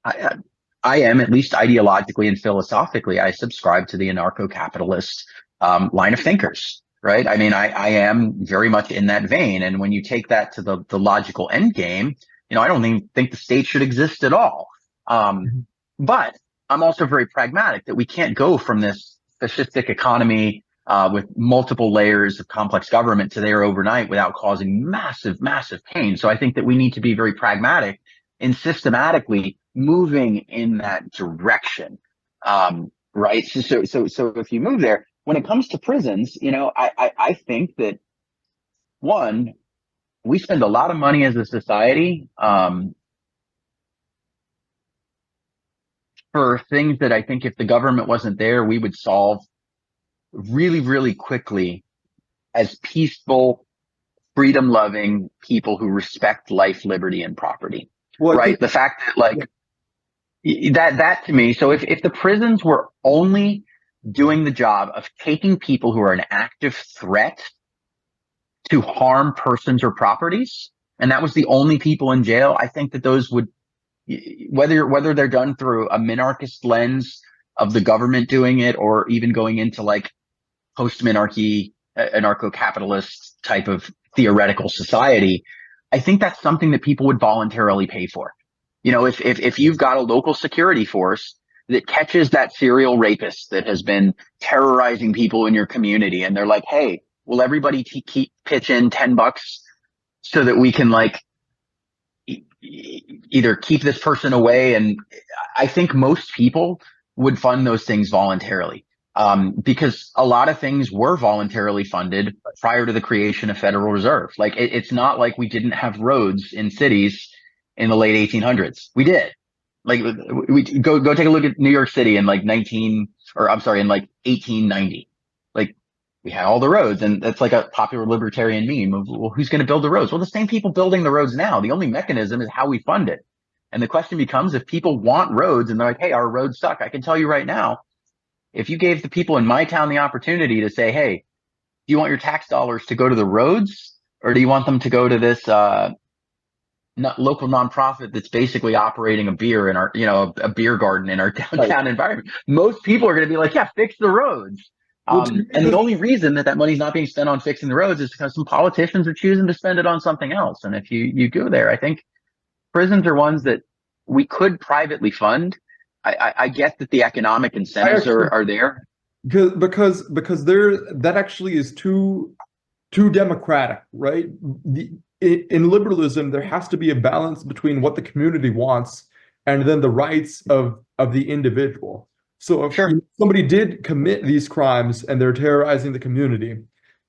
I am, at least ideologically and philosophically, I subscribe to the anarcho-capitalist line of thinkers. Right. I mean, I am very much in that vein. And when you take that to the logical end game, I don't even think the state should exist at all. But I'm also very pragmatic that we can't go from this fascistic economy with multiple layers of complex government to there overnight without causing massive, massive pain. So I think that we need to be very pragmatic in systematically moving in that direction. Right. So if you move there, when it comes to prisons, I think that, one, we spend a lot of money as a society for things that I think if the government wasn't there, we would solve really, really quickly as peaceful, freedom-loving people who respect life, liberty, and property. Well, right? The fact that, like, that to me, so if the prisons were only doing the job of taking people who are an active threat to harm persons or properties, and that was the only people in jail, I think that those would, whether they're done through a minarchist lens of the government doing it, or even going into like post-minarchy, anarcho-capitalist type of theoretical society, I think that's something that people would voluntarily pay for. If you've got a local security force that catches that serial rapist that has been terrorizing people in your community, and they're like, hey, will everybody pitch in $10 so that we can like either keep this person away? And I think most people would fund those things voluntarily, because a lot of things were voluntarily funded prior to the creation of Federal Reserve. Like it's not like we didn't have roads in cities in the late 1800s. We did. Like we go take a look at New York City in like in like 1890. Like we had all the roads, and that's like a popular libertarian meme of, well, who's going to build the roads? Well, the same people building the roads now. The only mechanism is how we fund it. And the question becomes, if people want roads and they're like, hey, our roads suck. I can tell you right now, if you gave the people in my town the opportunity to say, hey, do you want your tax dollars to go to the roads, or do you want them to go to this local nonprofit that's basically operating a beer in our, a beer garden in our downtown environment? Most people are going to be like, yeah, fix the roads. Well, to me, And the only reason that that money's not being spent on fixing the roads is because some politicians are choosing to spend it on something else. And if you go there, I think prisons are ones that we could privately fund. I get that the economic incentives are there. because there that actually is too democratic, right? In liberalism, there has to be a balance between what the community wants and then the rights of the individual. So if Sure. somebody did commit these crimes and they're terrorizing the community,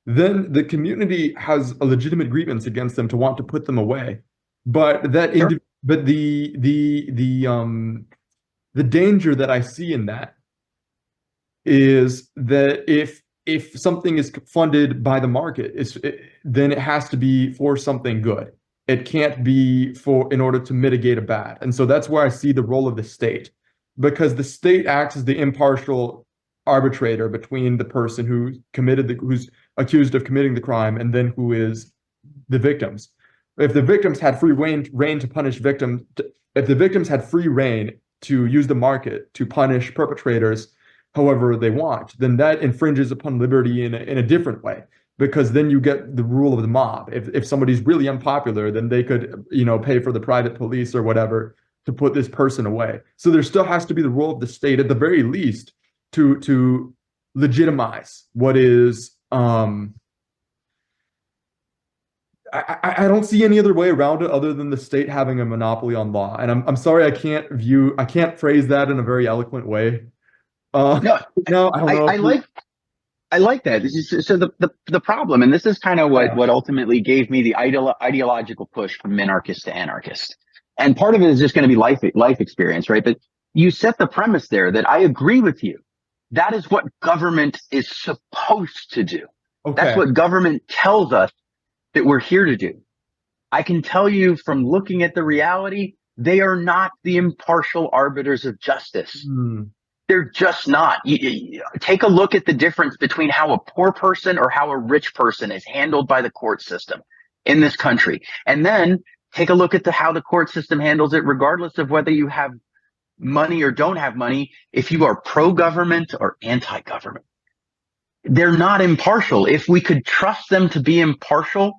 then the community has a legitimate grievance against them to want to put them away. But Sure. but the danger that I see in that is that if something is funded by the market, then it has to be for something good. It can't be for in order to mitigate a bad. And so that's where I see the role of the state, because the state acts as the impartial arbitrator between the person who's accused of committing the crime and then who is the victims. If the victims had free reign to punish victims, if the victims had free reign to use the market to punish perpetrators however they want, then that infringes upon liberty in a different way, because then you get the rule of the mob. If somebody's really unpopular, then they could, pay for the private police or whatever to put this person away. So there still has to be the role of the state at the very least to legitimize what is I don't see any other way around it other than the state having a monopoly on law. And I'm sorry I can't phrase that in a very eloquent way. No, No, I don't know. I like that. So the problem, and this is kind of what ultimately gave me the ideological push from minarchist to anarchist. And part of it is just going to be life experience, right? But you set the premise there that I agree with you. That is what government is supposed to do. Okay. That's what government tells us that we're here to do. I can tell you from looking at the reality, they are not the impartial arbiters of justice. They're just not. You take a look at the difference between how a poor person or how a rich person is handled by the court system in this country. And then take a look at how the court system handles it, regardless of whether you have money or don't have money, if you are pro-government or anti-government. They're not impartial. If we could trust them to be impartial,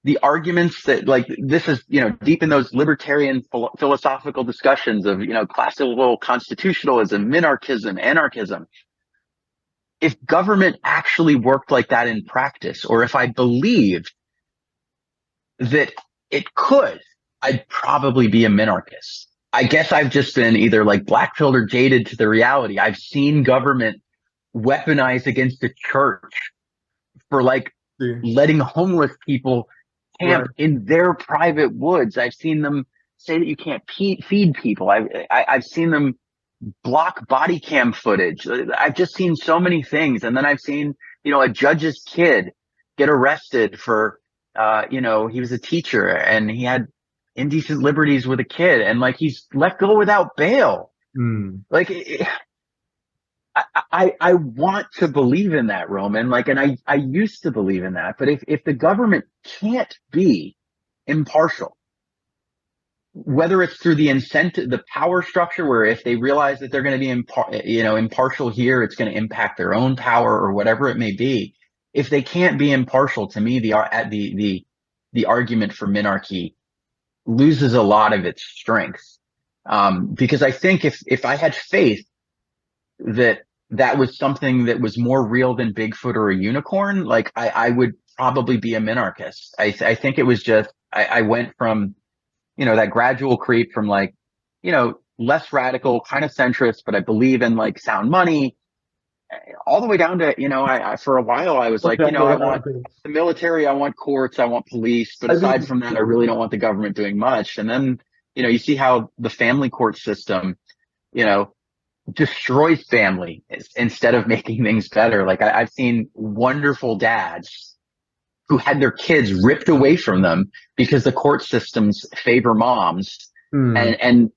the arguments that, like, this is, deep in those libertarian philosophical discussions of, classical constitutionalism, minarchism, anarchism. If government actually worked like that in practice, or if I believed that it could, I'd probably be a minarchist. I guess I've just been either like black-pilled or jaded to the reality. I've seen government weaponized against the church for letting homeless people camp in their private woods. I've seen them say that you can't feed people. I've seen them block body cam footage. I've just seen so many things. And then I've seen, a judge's kid get arrested for, he was a teacher and he had indecent liberties with a kid, and he's let go without bail. I want to believe in that, Roman. And I used to believe in that. But if the government can't be impartial, whether it's through the incentive, the power structure, where if they realize that they're going to be impartial here, it's going to impact their own power or whatever it may be. If they can't be impartial, to me, the argument for minarchy loses a lot of its strength. Because I think if I had faith that was something that was more real than Bigfoot or a unicorn, I would probably be a minarchist. I think it was just, I went from, that gradual creep from less radical, kind of centrist, but I believe in sound money, all the way down to, I for a while I was I want the military, I want courts, I want police, but aside from that, I really don't want the government doing much. And then, you see how the family court system, destroys family instead of making things better. I've seen wonderful dads who had their kids ripped away from them because the court systems favor moms. And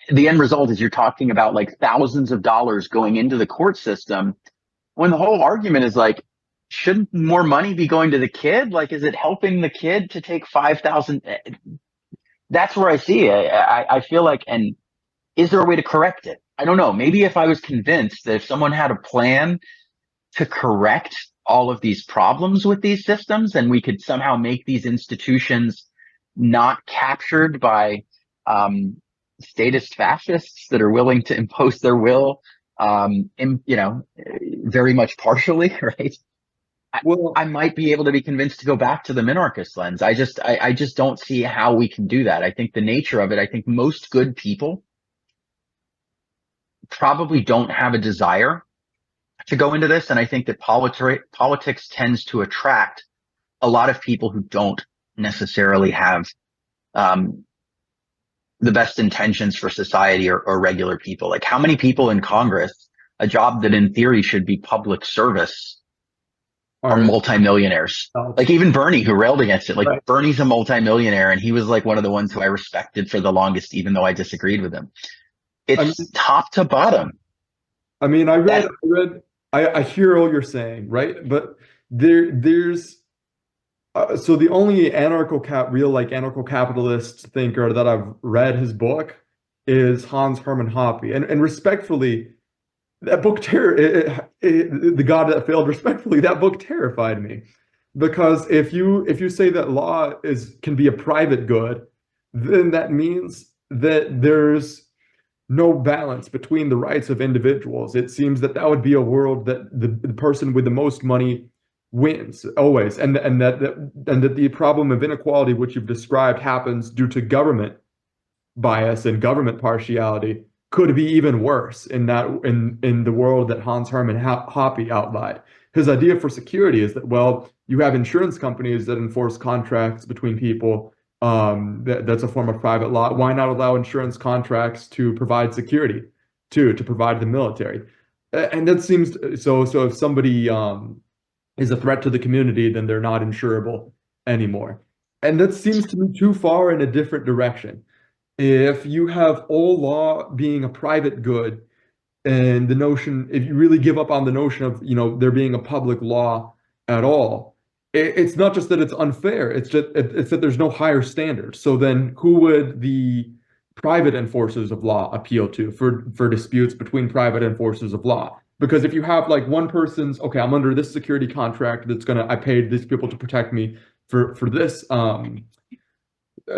the end result is you're talking about thousands of dollars going into the court system, when the whole argument is shouldn't more money be going to the kid? Is it helping the kid to take 5,000? That's where I see it. I feel and is there a way to correct it? I don't know. Maybe if I was convinced that if someone had a plan to correct all of these problems with these systems, and we could somehow make these institutions not captured by statist fascists that are willing to impose their will, very much partially, right? Well, I might be able to be convinced to go back to the minarchist lens. I just don't see how we can do that. I think the nature of it, I think most good people probably don't have a desire to go into this. And I think that politics tends to attract a lot of people who don't necessarily have the best intentions for society or regular people. Like, how many people in Congress, a job that in theory should be public service, are multimillionaires? Like, even Bernie, who railed against it, like, right. Bernie's a multimillionaire, and he was like one of the ones who I respected for the longest, even though I disagreed with him. It's top to bottom. I mean, I hear all you're saying, right? But there's so the only real anarcho-capitalist thinker that I've read his book is Hans Herman Hoppe, and respectfully, that book the God that failed. Respectfully, that book terrified me, because if you say that law can be a private good, then that means that there's no balance between the rights of individuals. It seems that would be a world that the person with the most money wins always, and that the problem of inequality, which you've described, happens due to government bias and government partiality, could be even worse in the world that Hans Herman Hoppe outlined. His idea for security is that, well, you have insurance companies that enforce contracts between people. That's a form of private law. Why not allow insurance contracts to provide security, to provide the military? And that seems so. So if somebody is a threat to the community, then they're not insurable anymore. And that seems to me too far in a different direction. If you have all law being a private good, and the notion, if you really give up on the notion of, there being a public law at all, it's not just that it's unfair, it's that there's no higher standard. So then who would the private enforcers of law appeal to for disputes between private enforcers of law? Because if you have like one person's, okay, I'm under this security contract I paid these people to protect me for this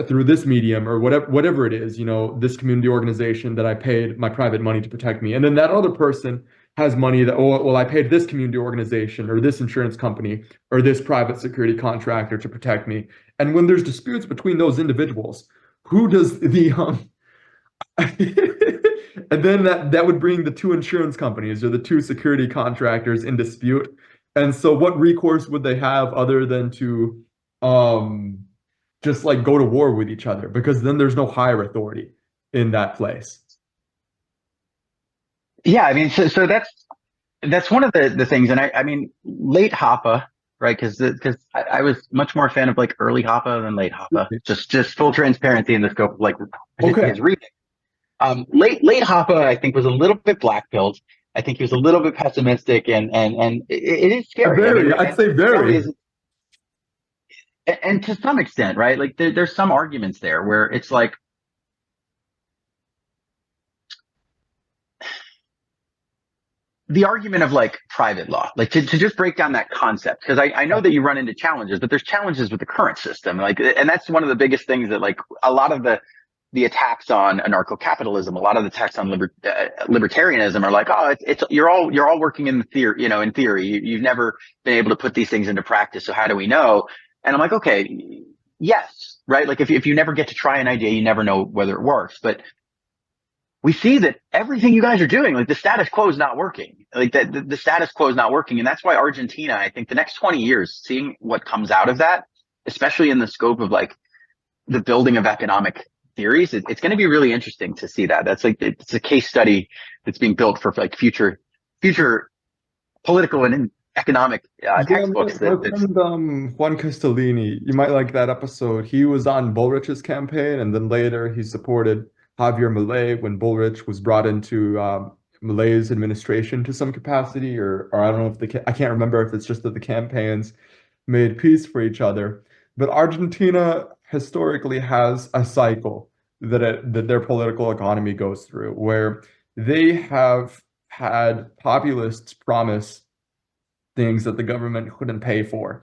through this medium, or whatever it is, this community organization that I paid my private money to protect me. And then that other person has money that, oh, well, I paid this community organization or this insurance company or this private security contractor to protect me. And when there's disputes between those individuals, who does the and then that would bring the two insurance companies or the two security contractors in dispute. And so what recourse would they have other than to just like go to war with each other? Because then there's no higher authority in that place. Yeah, I mean, so that's one of the things, and I mean, late Hoppe, right? Because I was much more a fan of like early Hoppe than late Hoppe. Just full transparency in the scope of like his reading. Late Hoppe, I think, was a little bit black-pilled. I think he was a little bit pessimistic, and it is scary. Very, I'd say very. And to some extent, right? Like there's some arguments there where it's like, the argument of like private law, like to just break down that concept, because I know that you run into challenges, but there's challenges with the current system. Like, and that's one of the biggest things that, like, a lot of the attacks on anarcho-capitalism, a lot of the attacks on libertarianism are like, oh, you're all working in the theory, in theory. You've never been able to put these things into practice. So how do we know? And I'm like, okay, yes, right? Like if you never get to try an idea, you never know whether it works. But we see that everything you guys are doing, like the status quo is not working. Like the status quo is not working. And that's why Argentina, I think the next 20 years, seeing what comes out of that, especially in the scope of like the building of economic theories, it's going to be really interesting to see that. That's like, it's a case study that's being built for like future political and economic textbooks. My friend, Juan Castellini, you might like that episode. He was on Bullrich's campaign, and then later he supported Javier Milei when Bullrich was brought into Milei's administration to some capacity, or I don't know if I can't remember if it's just that the campaigns made peace for each other. But Argentina historically has a cycle that their political economy goes through, where they have had populists promise things that the government couldn't pay for.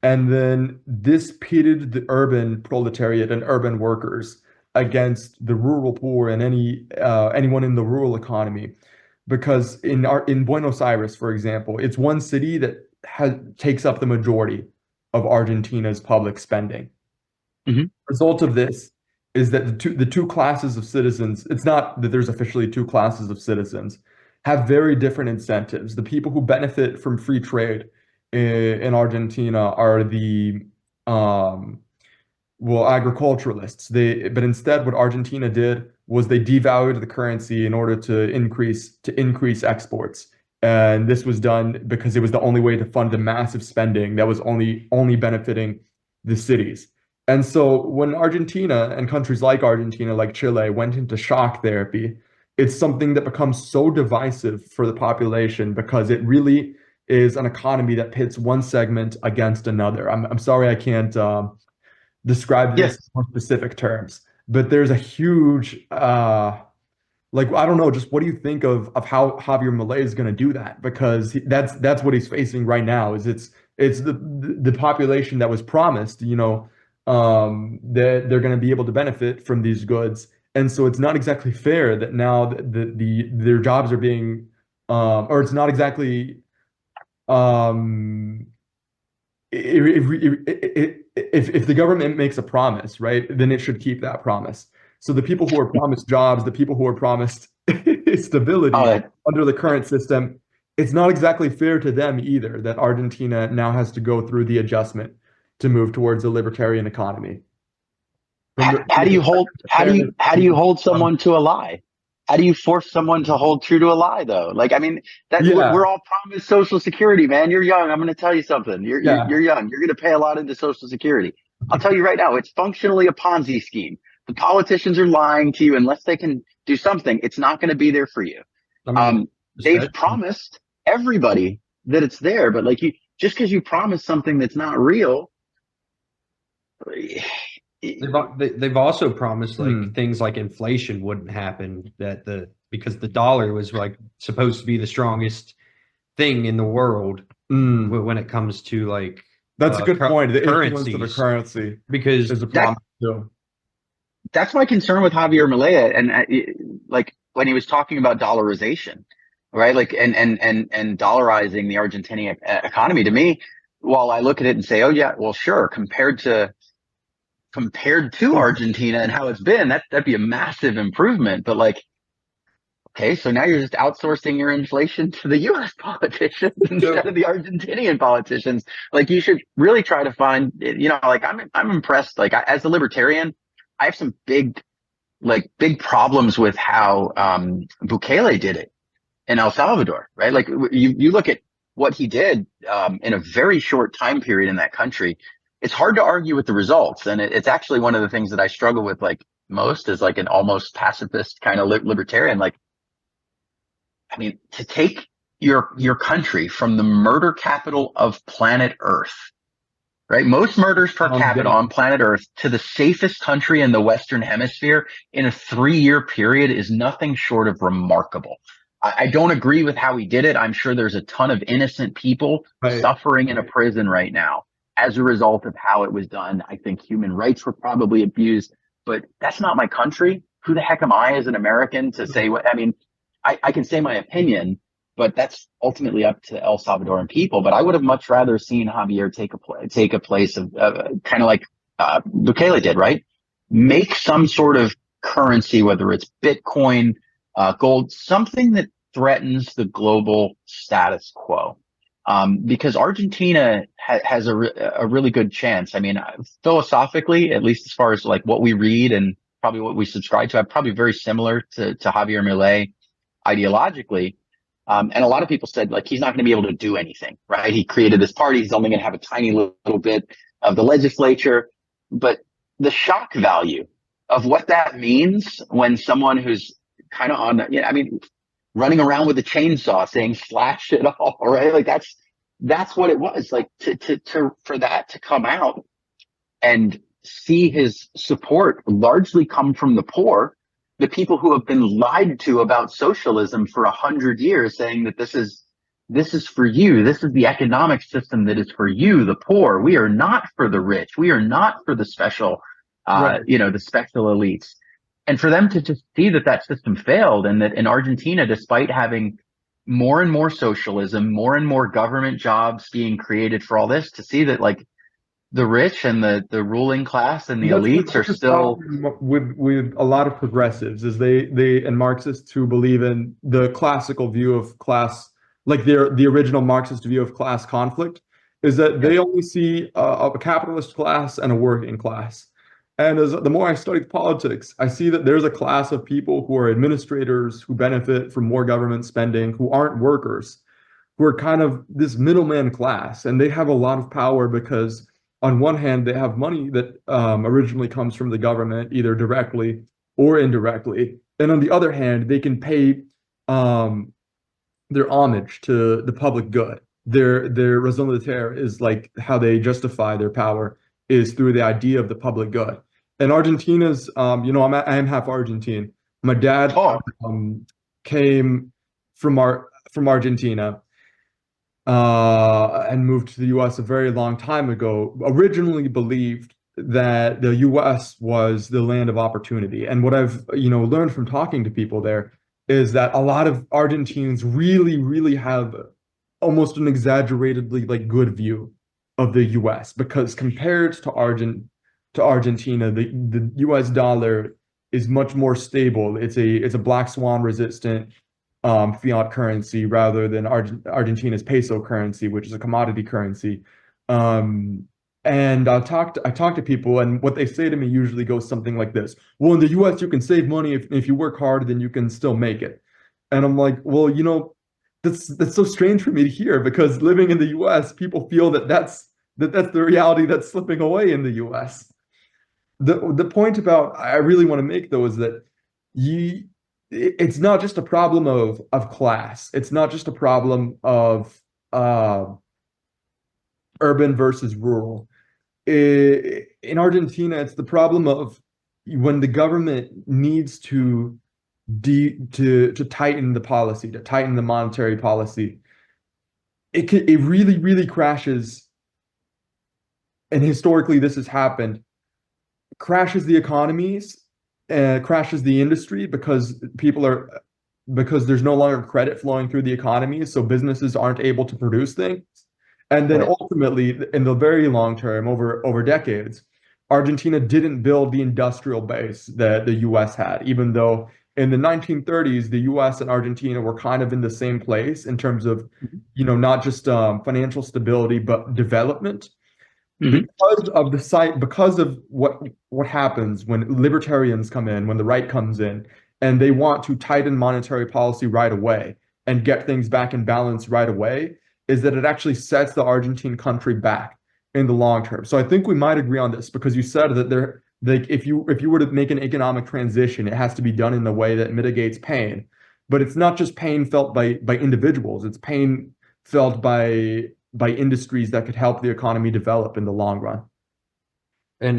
And then this pitted the urban proletariat and urban workers against the rural poor and anyone in the rural economy. Because in Buenos Aires, for example, it's one city that takes up the majority of Argentina's public spending. Mhm. Result of this is that the two classes of citizens, it's not that there's officially two classes of citizens, have very different incentives. The people who benefit from free trade in Argentina are the um, well, agriculturalists. But instead, what Argentina did was they devalued the currency in order to increase exports. And this was done because it was the only way to fund the massive spending that was only benefiting the cities. And so when Argentina and countries like Argentina, like Chile, went into shock therapy, it's something that becomes so divisive for the population because it really is an economy that pits one segment against another. I'm sorry I can't describe this Yes. in more specific terms, but there's a huge like I don't know, just what do you think of how Javier Milei is going to do that? Because that's what he's facing right now. Is it's the population that was promised, that they're going to be able to benefit from these goods, and so it's not exactly fair that now their jobs are being, or it's not exactly um if the government makes a promise, right, then it should keep that promise. So the people who are promised jobs, the people who are promised stability Uh, under the current system, it's not exactly fair to them either that Argentina now has to go through the adjustment to move towards a libertarian economy. how do you hold how do you hold Um, someone to a lie? How do you force someone to hold true to a lie though? Like, I mean, that yeah, we're all promised Social Security, man. You're young. I'm going to tell you something. You're yeah, young. You're going to pay a lot into Social Security. I'll tell you right now, it's functionally a Ponzi scheme. The politicians are lying to you unless they can do something. It's not going to be there for you. I mean, They've especially, promised everybody that it's there, but like, you just because you promise something that's not real. they've also promised hmm, like things like inflation wouldn't happen because the dollar was like supposed to be the strongest thing in the world hmm. when it comes to like That's a good point. The influence of the currencies currency because is a That promise too. that's my concern with Javier Milei, and like when he was talking about dollarization, right? Like, and dollarizing the Argentinian economy. To me, while I look at it and say, oh yeah, well sure, compared to Argentina and how it's been, that'd be a massive improvement. But like, okay, so now you're just outsourcing your inflation to the U.S. politicians instead So, of the Argentinian politicians. Like, you should really try to find, like, I'm impressed. Like, as a libertarian, I have some big problems with how Bukele did it in El Salvador, right? Like, you look at what he did in a very short time period in that country. It's hard to argue with the results, and it's actually one of the things that I struggle with, like, most, is like an almost pacifist kind of libertarian. Like, I mean, to take your country from the murder capital of planet Earth, right? Most murders per capita yeah. on planet Earth, to the safest country in the Western Hemisphere in a 3-year period is nothing short of remarkable. I don't agree with how he did it. I'm sure there's a ton of innocent people Right. suffering in a prison right now as a result of how it was done. I think human rights were probably abused, but that's not my country. Who the heck am I as an American to say what? I mean, I can say my opinion, but that's ultimately up to El Salvadoran people. But I would have much rather seen Javier take a place of kind of like Bukele did, right? Make some sort of currency, whether it's Bitcoin, gold, something that threatens the global status quo. Because Argentina has a really good chance. I mean, philosophically, at least as far as like what we read and probably what we subscribe to, I'm probably very similar to Javier Milei ideologically. And a lot of people said, like, he's not going to be able to do anything, right? He created this party. He's only going to have a tiny little bit of the legislature. But the shock value of what that means when someone who's kind of on, I mean, running around with a chainsaw saying slash it all, right? Like, that's what it was like for that to come out and see his support largely come from the poor, the people who have been lied to about socialism for 100 years, saying that this is this is for you. This is the economic system that is for you, the poor. We are not for the rich. We are not for the special, Right. the special elites. And for them to just see that that system failed, and that in Argentina, despite having more and more socialism, more and more government jobs being created for all this, to see that like the rich and the ruling class and the elites are That's the still, problem with a lot of progressives is they and Marxists who believe in the classical view of class, like the original Marxist view of class conflict, is that yeah, they only see a capitalist class and a working class. And as the more I study politics, I see that there's a class of people who are administrators who benefit from more government spending, who aren't workers, who are kind of this middleman class, and they have a lot of power because on one hand, they have money that originally comes from the government, either directly or indirectly. And on the other hand, they can pay um, their homage to the public good. Their raison d'être is like how they justify their power is through the idea of the public good. And Argentina's, I am half Argentine. My dad oh, came from Argentina and moved to the US a very long time ago, originally believed that the US was the land of opportunity. And what I've, learned from talking to people there is that a lot of Argentines really, really have almost an exaggeratedly like good view of the US because compared to Argentina, the US dollar is much more stable. It's a black swan resistant fiat currency rather than Argentina's peso currency, which is a commodity currency. And I talk to people, and what they say to me usually goes something like this: "Well, in the U.S., you can save money if you work hard, then you can still make it." And I'm like, "Well, that's so strange for me to hear because living in the U.S., people feel that that's the reality that's slipping away in the U.S." The point about I really want to make though is that you it's not just a problem of class. It's not just a problem of urban versus rural. In Argentina, it's the problem of when the government needs to tighten the policy, to tighten the monetary policy. It really, really crashes, and historically this has happened, crashes the economies and crashes the industry because there's no longer credit flowing through the economy, so businesses aren't able to produce things. And then right. ultimately, in the very long term, over decades, Argentina didn't build the industrial base that the US had, even though in the 1930s, the US and Argentina were kind of in the same place in terms of, not just financial stability, but development Mm-hmm. because of what happens when libertarians come in, when the right comes in, and they want to tighten monetary policy right away and get things back in balance right away, is that it actually sets the Argentine country back in the long term. So I think we might agree on this because you said that like if you were to make an economic transition, it has to be done in a way that mitigates pain. But it's not just pain felt by individuals, it's pain felt by industries that could help the economy develop in the long run. And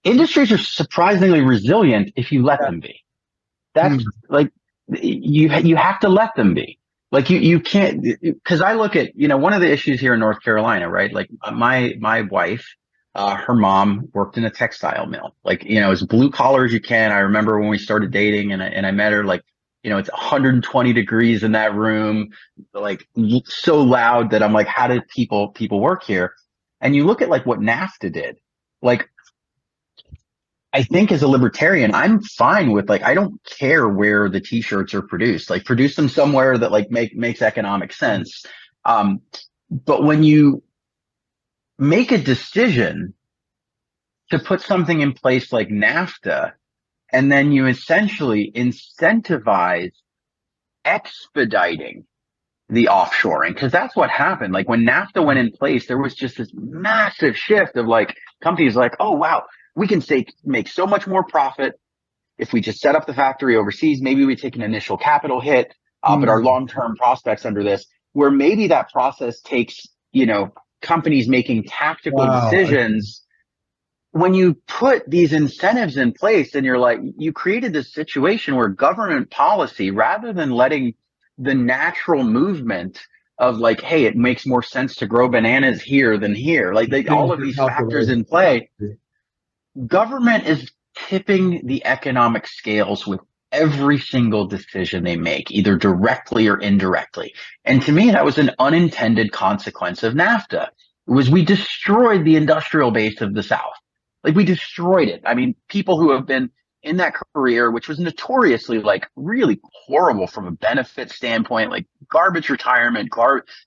Industries are surprisingly resilient if you let Yeah. them be. That's Mm. like you have to let them be. Like you can't, because I look at, one of the issues here in North Carolina, right? Like my wife, her mom worked in a textile mill, like, as blue collar as you can. I remember when we started dating and I met her, like, it's 120 degrees in that room, like so loud that I'm like, how did people work here? And you look at like what NAFTA did, like, I think as a libertarian, I'm fine with like, I don't care where the t-shirts are produced, like produce them somewhere that like makes economic sense. Um, but when you make a decision to put something in place like NAFTA, and then you essentially incentivize expediting the offshoring, because that's what happened. Like when NAFTA went in place, there was just this massive shift of like companies like, oh wow, we can make so much more profit if we just set up the factory overseas. Maybe we take an initial capital hit, but our Mm. long-term prospects under this, where maybe that process takes, companies making tactical Wow. decisions. When you put these incentives in place and you're like, you created this situation where government policy, rather than letting the natural movement of like, hey, it makes more sense to grow bananas here than here. Like all of these factors in play, government is tipping the economic scales with every single decision they make, either directly or indirectly. And to me, that was an unintended consequence of NAFTA. It was we destroyed the industrial base of the South. Like we destroyed it. I mean, people who have been in that career, which was notoriously like really horrible from a benefit standpoint, like garbage retirement,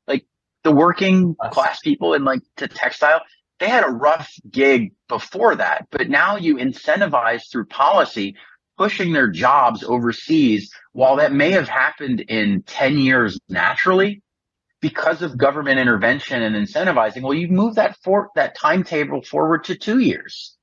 like the working class people in like to textile, they had a rough gig before that, but now you incentivize through policy pushing their jobs overseas. While that may have happened in 10 years naturally because of government intervention and incentivizing, well, you move that timetable forward to 2 years.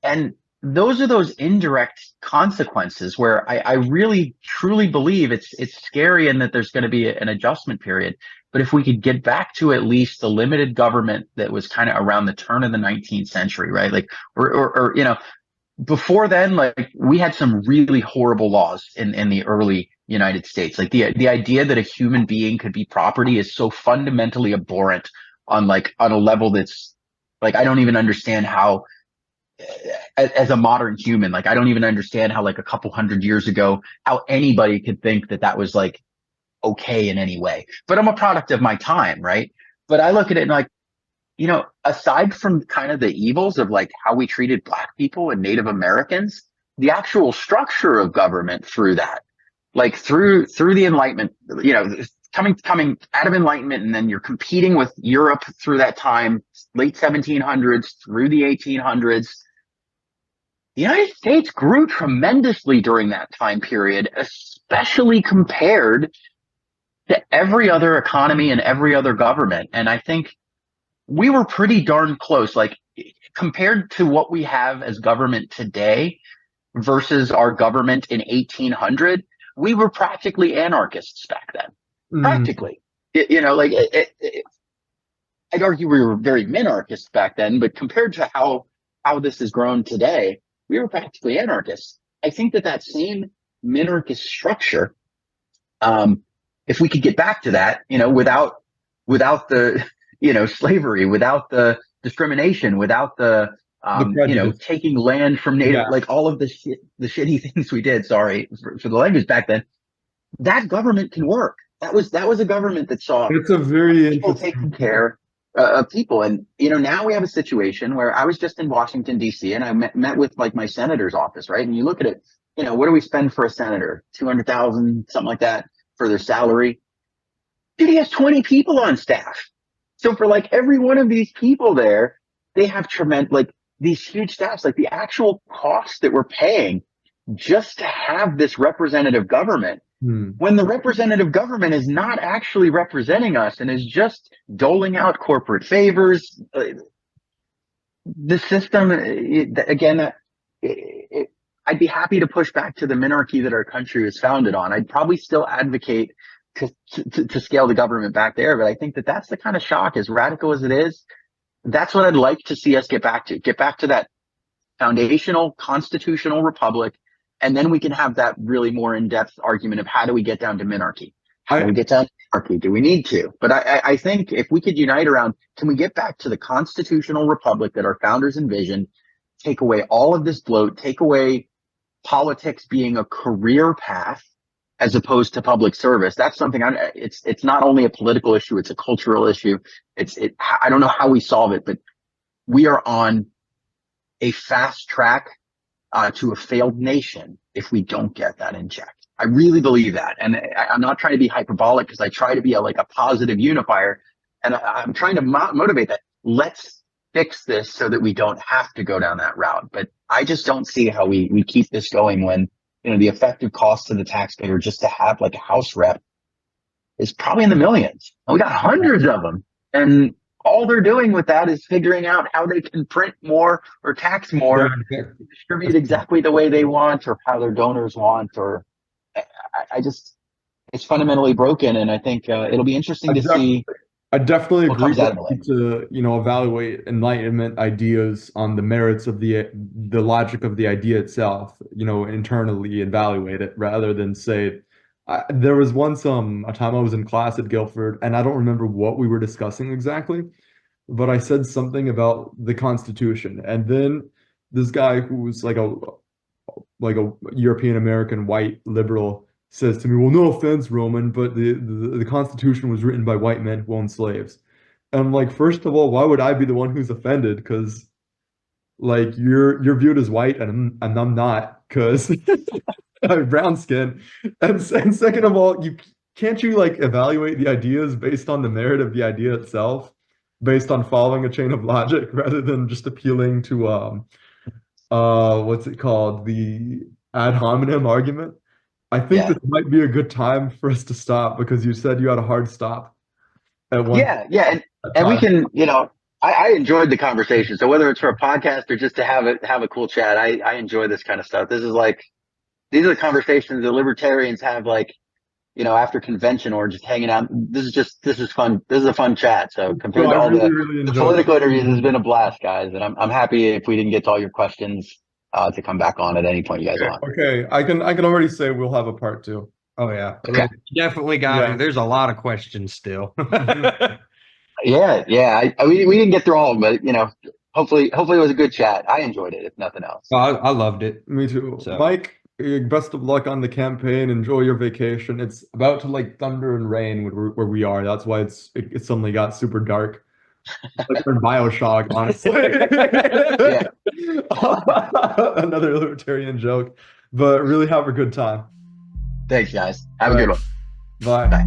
And those are those indirect consequences where I really truly believe it's scary and that there's going to be an adjustment period. But if we could get back to at least the limited government that was kind of around the turn of the 19th century, right? Like, or you know, before then, like we had some really horrible laws in the early United States. Like the idea that a human being could be property is so fundamentally abhorrent on a level that's like, I don't even understand how, as a modern human, like I don't even understand how like a couple hundred years ago, how anybody could think that that was like okay in any way. But I'm a product of my time, right? But I look at it and like, you know, aside from kind of the evils of like how we treated Black people and Native Americans, the actual structure of government through that, like through the Enlightenment, you know, coming out of Enlightenment, and then you're competing with Europe through that time, late 1700s through the 1800s. The United States grew tremendously during that time period, especially compared to every other economy and every other government. And I think we were pretty darn close, like compared to what we have as government today versus our government in 1800, we were practically anarchists back then. Practically, you know, like I'd argue we were very minarchist back then, but compared to how this has grown today, we were practically anarchists. I think that same minarchist structure, if we could get back to that, you know, without the, you know, slavery, without the discrimination, without the you know, taking land from native, like all of the shitty things we did, sorry for the language back then, that government can work. That was a government that saw it's a very people taking care of people. And, you know, now we have a situation where I was just in Washington, D.C., and I met with like my senator's office, right? And you look at it, you know, what do we spend for a senator? 200,000, something like that for their salary. Dude, he has 20 people on staff. So for like every one of these people there, they have tremendous, like these huge staffs, like the actual cost that we're paying just to have this representative government. When the representative government is not actually representing us and is just doling out corporate favors, the system, again, I'd be happy to push back to the minarchy that our country was founded on. I'd probably still advocate to scale the government back there, but I think that's the kind of shock, as radical as it is. That's what I'd like to see us get back to that foundational constitutional republic. And then we can have that really more in-depth argument of how do we get down to minarchy? How do we get down to monarchy? Do we need to? But I think if we could unite around, can we get back to the constitutional republic that our founders envisioned, take away all of this bloat, take away politics being a career path as opposed to public service? That's something it's not only a political issue, it's a cultural issue. I don't know how we solve it, but we are on a fast track to a failed nation if we don't get that in check. I really believe that. And I'm not trying to be hyperbolic because I try to be a positive unifier. And I'm trying to motivate that. Let's fix this so that we don't have to go down that route. But I just don't see how we keep this going when, you know, the effective cost to the taxpayer just to have like a House rep is probably in the millions. And we got hundreds of them. And all they're doing with that is figuring out how they can print more or tax more, distribute exactly the way they want or how their donors want. Or it's fundamentally broken. And I think it'll be interesting to see. I definitely agree that to, you know, evaluate Enlightenment ideas on the merits of the logic of the idea itself, you know, internally evaluate it rather than say, There was once a time I was in class at Guilford, and I don't remember what we were discussing exactly, but I said something about the Constitution, and then this guy who was like a European American white liberal says to me, "Well, no offense, Roman, but the Constitution was written by white men who owned slaves." And I'm like, first of all, why would I be the one who's offended? Because like you're viewed as white and I'm not because I have brown skin. And second of all, you can't you like evaluate the ideas based on the merit of the idea itself, based on following a chain of logic rather than just appealing to what's it called? The ad hominem argument. I think Yeah. this might be a good time for us to stop because you said you had a hard stop at one Yeah. And we time. can, I enjoyed the conversation. So whether it's for a podcast or just to have a cool chat, I enjoy this kind of stuff. These are the conversations that libertarians have, like, after convention or just hanging out. This is fun. This is a fun chat. So So compared I to all really, the really enjoyed political interviews, it. it's been a blast, guys. And I'm happy if we didn't get to all your questions, to come back on at any point you guys want. Okay, I can already say we'll have a part two. Oh yeah, Okay. definitely got Yeah. it. There's a lot of questions still. Yeah. We didn't get through all of them, but hopefully it was a good chat. I enjoyed it, if nothing else. I loved it. Me too. So- Mike, best of luck on the campaign. Enjoy your vacation. It's about to like thunder and rain where we are. That's why it suddenly got super dark. Like we're in BioShock, honestly. Yeah. Another libertarian joke, but really have a good time. Thanks, guys. Have a good one. Bye. Bye.